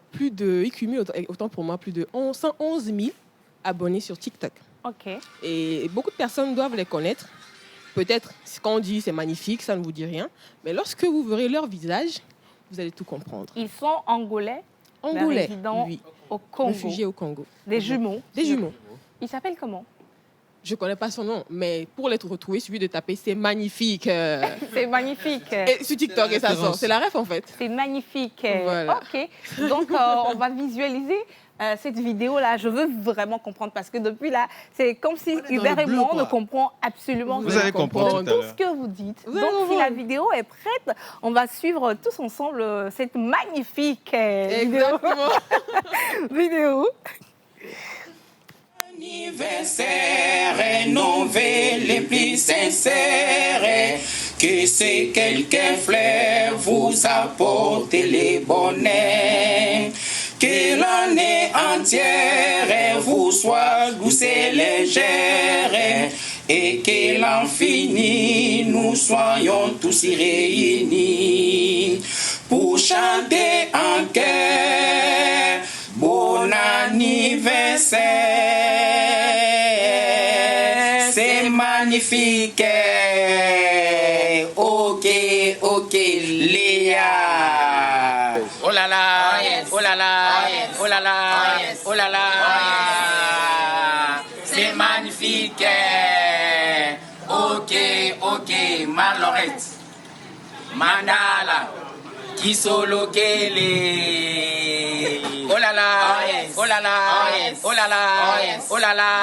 autant pour moi plus de 111 000 abonnés sur TikTok. OK. Et beaucoup de personnes doivent les connaître. Peut-être, quand on dit c'est magnifique, ça ne vous dit rien. Mais lorsque vous verrez leur visage, vous allez tout comprendre. Ils sont angolais, mais Angolais, résidant oui. au Congo. Réfugiés au Congo. Des jumeaux. Des jumeaux. Ils s'appellent comment? Je ne connais pas son nom, mais pour l'être retrouvé, il suffit de taper c'est magnifique. C'est magnifique. Et sur TikTok, et ça sort. C'est la ref en fait. C'est magnifique. Voilà. Ok. Donc, on va visualiser cette vidéo-là. Je veux vraiment comprendre parce que depuis là, c'est comme si Hubert et moi, on ne comprend absolument Vous allez comprendre tout à tout l'heure. ce que vous dites. Vous allez Donc, si comprendre. la vidéo est prête, on va suivre tous ensemble cette magnifique Exactement. vidéo. Anniversaire, rénové les plus sincères, que c'est quelqu'un fleur vous apporte les bonnets, que l'année entière vous soit douce et légère, et que l'an fini nous soyons tous réunis pour chanter en cœur. Bon anniversaire, c'est magnifique. Ok, ok, Léa. Oh là là, oh là là, oh là là, oh là là, c'est magnifique. Ok, ok, Malorette, Mandala, Kisolo Kele. Oh là là, oh là là, oh là là, oh là là,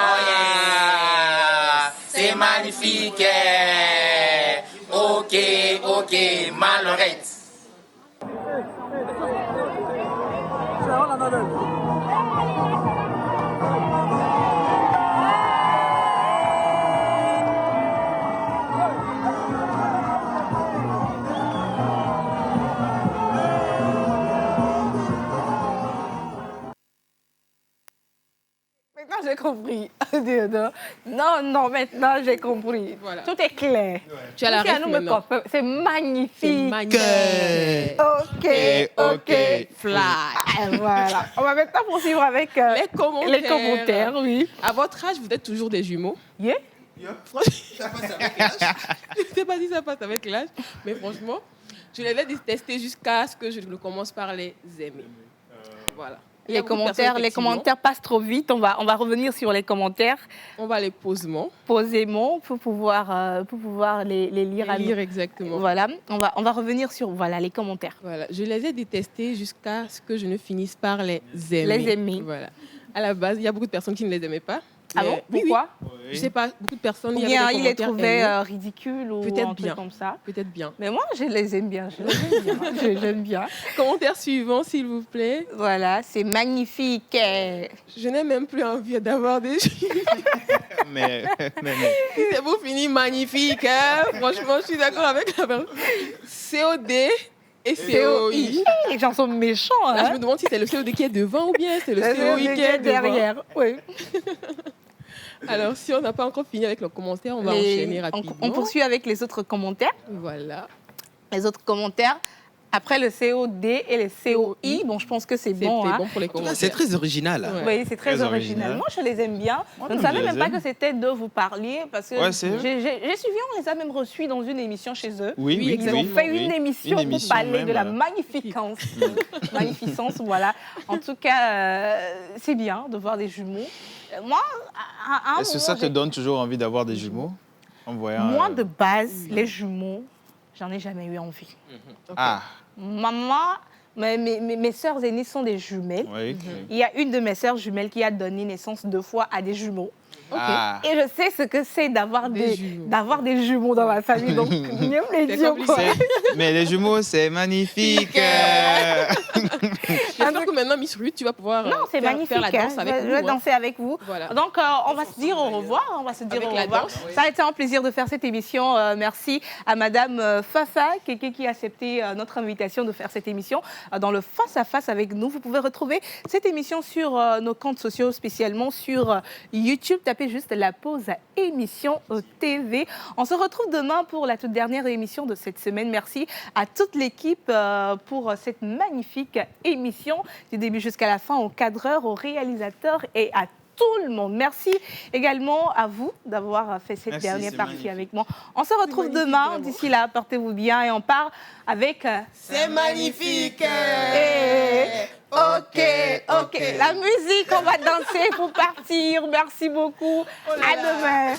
c'est magnifique. Ok, ok, Malorette. Maintenant, j'ai compris. Non, maintenant, j'ai compris. Voilà. Tout est clair. Tu as la Tout est à ref nous me maintenant. confirme. C'est magnifique. C'est magnifique. Ok, ok. Fly. Ah, voilà. On va maintenant poursuivre avec Les commentaires. les commentaires, oui. À votre âge, vous êtes toujours des jumeaux. Yeah. Franchement, je ne sais pas si ça passe avec l'âge, mais franchement, je les ai testés jusqu'à ce que je ne commence par les aimer. Voilà. Il y a Les beaucoup de personnes, commentaires, effectivement, passent trop vite. On va revenir sur les commentaires On va les posément. posément pour pouvoir les lire. à Lire exactement. Voilà. On va revenir sur les commentaires. Voilà. Je les ai détestés jusqu'à ce que je ne finisse par les aimer. Les aimer. Voilà. À la base, il y a beaucoup de personnes qui ne les aimaient pas. Ah Mais- bon? Oui, Pourquoi? Je sais pas, beaucoup de personnes. Ou il y bien avait des il les commentaires trouvait haineux. ridicules ou Peut-être un truc bien. comme ça. Peut-être bien. Mais moi, je les aime bien. Je les aime bien. Je les aime bien. Commentaire suivant, s'il vous plaît. Voilà, c'est magnifique. Je n'ai même plus envie d'avoir des Mais C'est beau fini, magnifique. Hein? Franchement, je suis d'accord avec la personne. COD et COI. Les gens sont méchants. Là, je Hein? me demande si c'est le COD qui est devant ou bien c'est le COI qui est devant. derrière. Oui. Alors, si on n'a pas encore fini avec le commentaire, on va enchaîner rapidement. On poursuit avec les autres commentaires. Voilà. Les autres commentaires. Après le COD et le COI, bon, je pense que c'est C'est bon. Hein. bon pour les commentaires. C'est très original. Ouais. Oui, c'est très Très original. original. Moi, je les aime bien. Je ne je savais les même pas aime. que c'était de vous parler parce que Ouais, c'est eux. j'ai suivi, on les a même reçus dans une émission chez eux. oui, Oui, oui, Ils ont oui, fait oui. une émission pour émission parler même, de la voilà. magnificence, voilà. En tout cas, c'est bien de voir des jumeaux. Moi, à un Est-ce que moment, ça te donne toujours envie d'avoir des jumeaux en voyant moi, de base, les jumeaux, j'en ai jamais eu envie. Ah, Maman, mes sœurs aînées sont des jumelles. oui. Il y a une de mes sœurs jumelles qui a donné naissance 2 fois à des jumeaux. Ah, Et je sais ce que c'est d'avoir Des des jumeaux dans ma famille. Donc, mieux me les C'est dire. compliqué. Quoi. mais les jumeaux, c'est magnifique. J'espère que maintenant, Miss Ruth, tu vas pouvoir Non, c'est magnifique. faire la danse hein. avec je nous. vais hein. danser avec vous. Voilà. Donc, on va se dire au revoir. On va se dire Avec au la revoir. danse, oui. Ça a été un plaisir de faire cette émission. Merci à Madame Fafa qui a accepté notre invitation de faire cette émission dans le face-à-face avec nous. Vous pouvez retrouver cette émission sur nos comptes sociaux, spécialement sur YouTube. Tapez juste la pause à émission au TV. On se retrouve demain pour la toute dernière émission de cette semaine. Merci à toute l'équipe pour cette magnifique émission du début jusqu'à la fin, aux cadreurs, aux réalisateurs et à tout le monde. Merci également à vous d'avoir fait cette dernière partie magnifique. avec moi. On se retrouve demain. D'ici là, portez-vous bien et on part avec... C'est magnifique. Ok. La musique, on va danser pour partir. Merci beaucoup. À demain.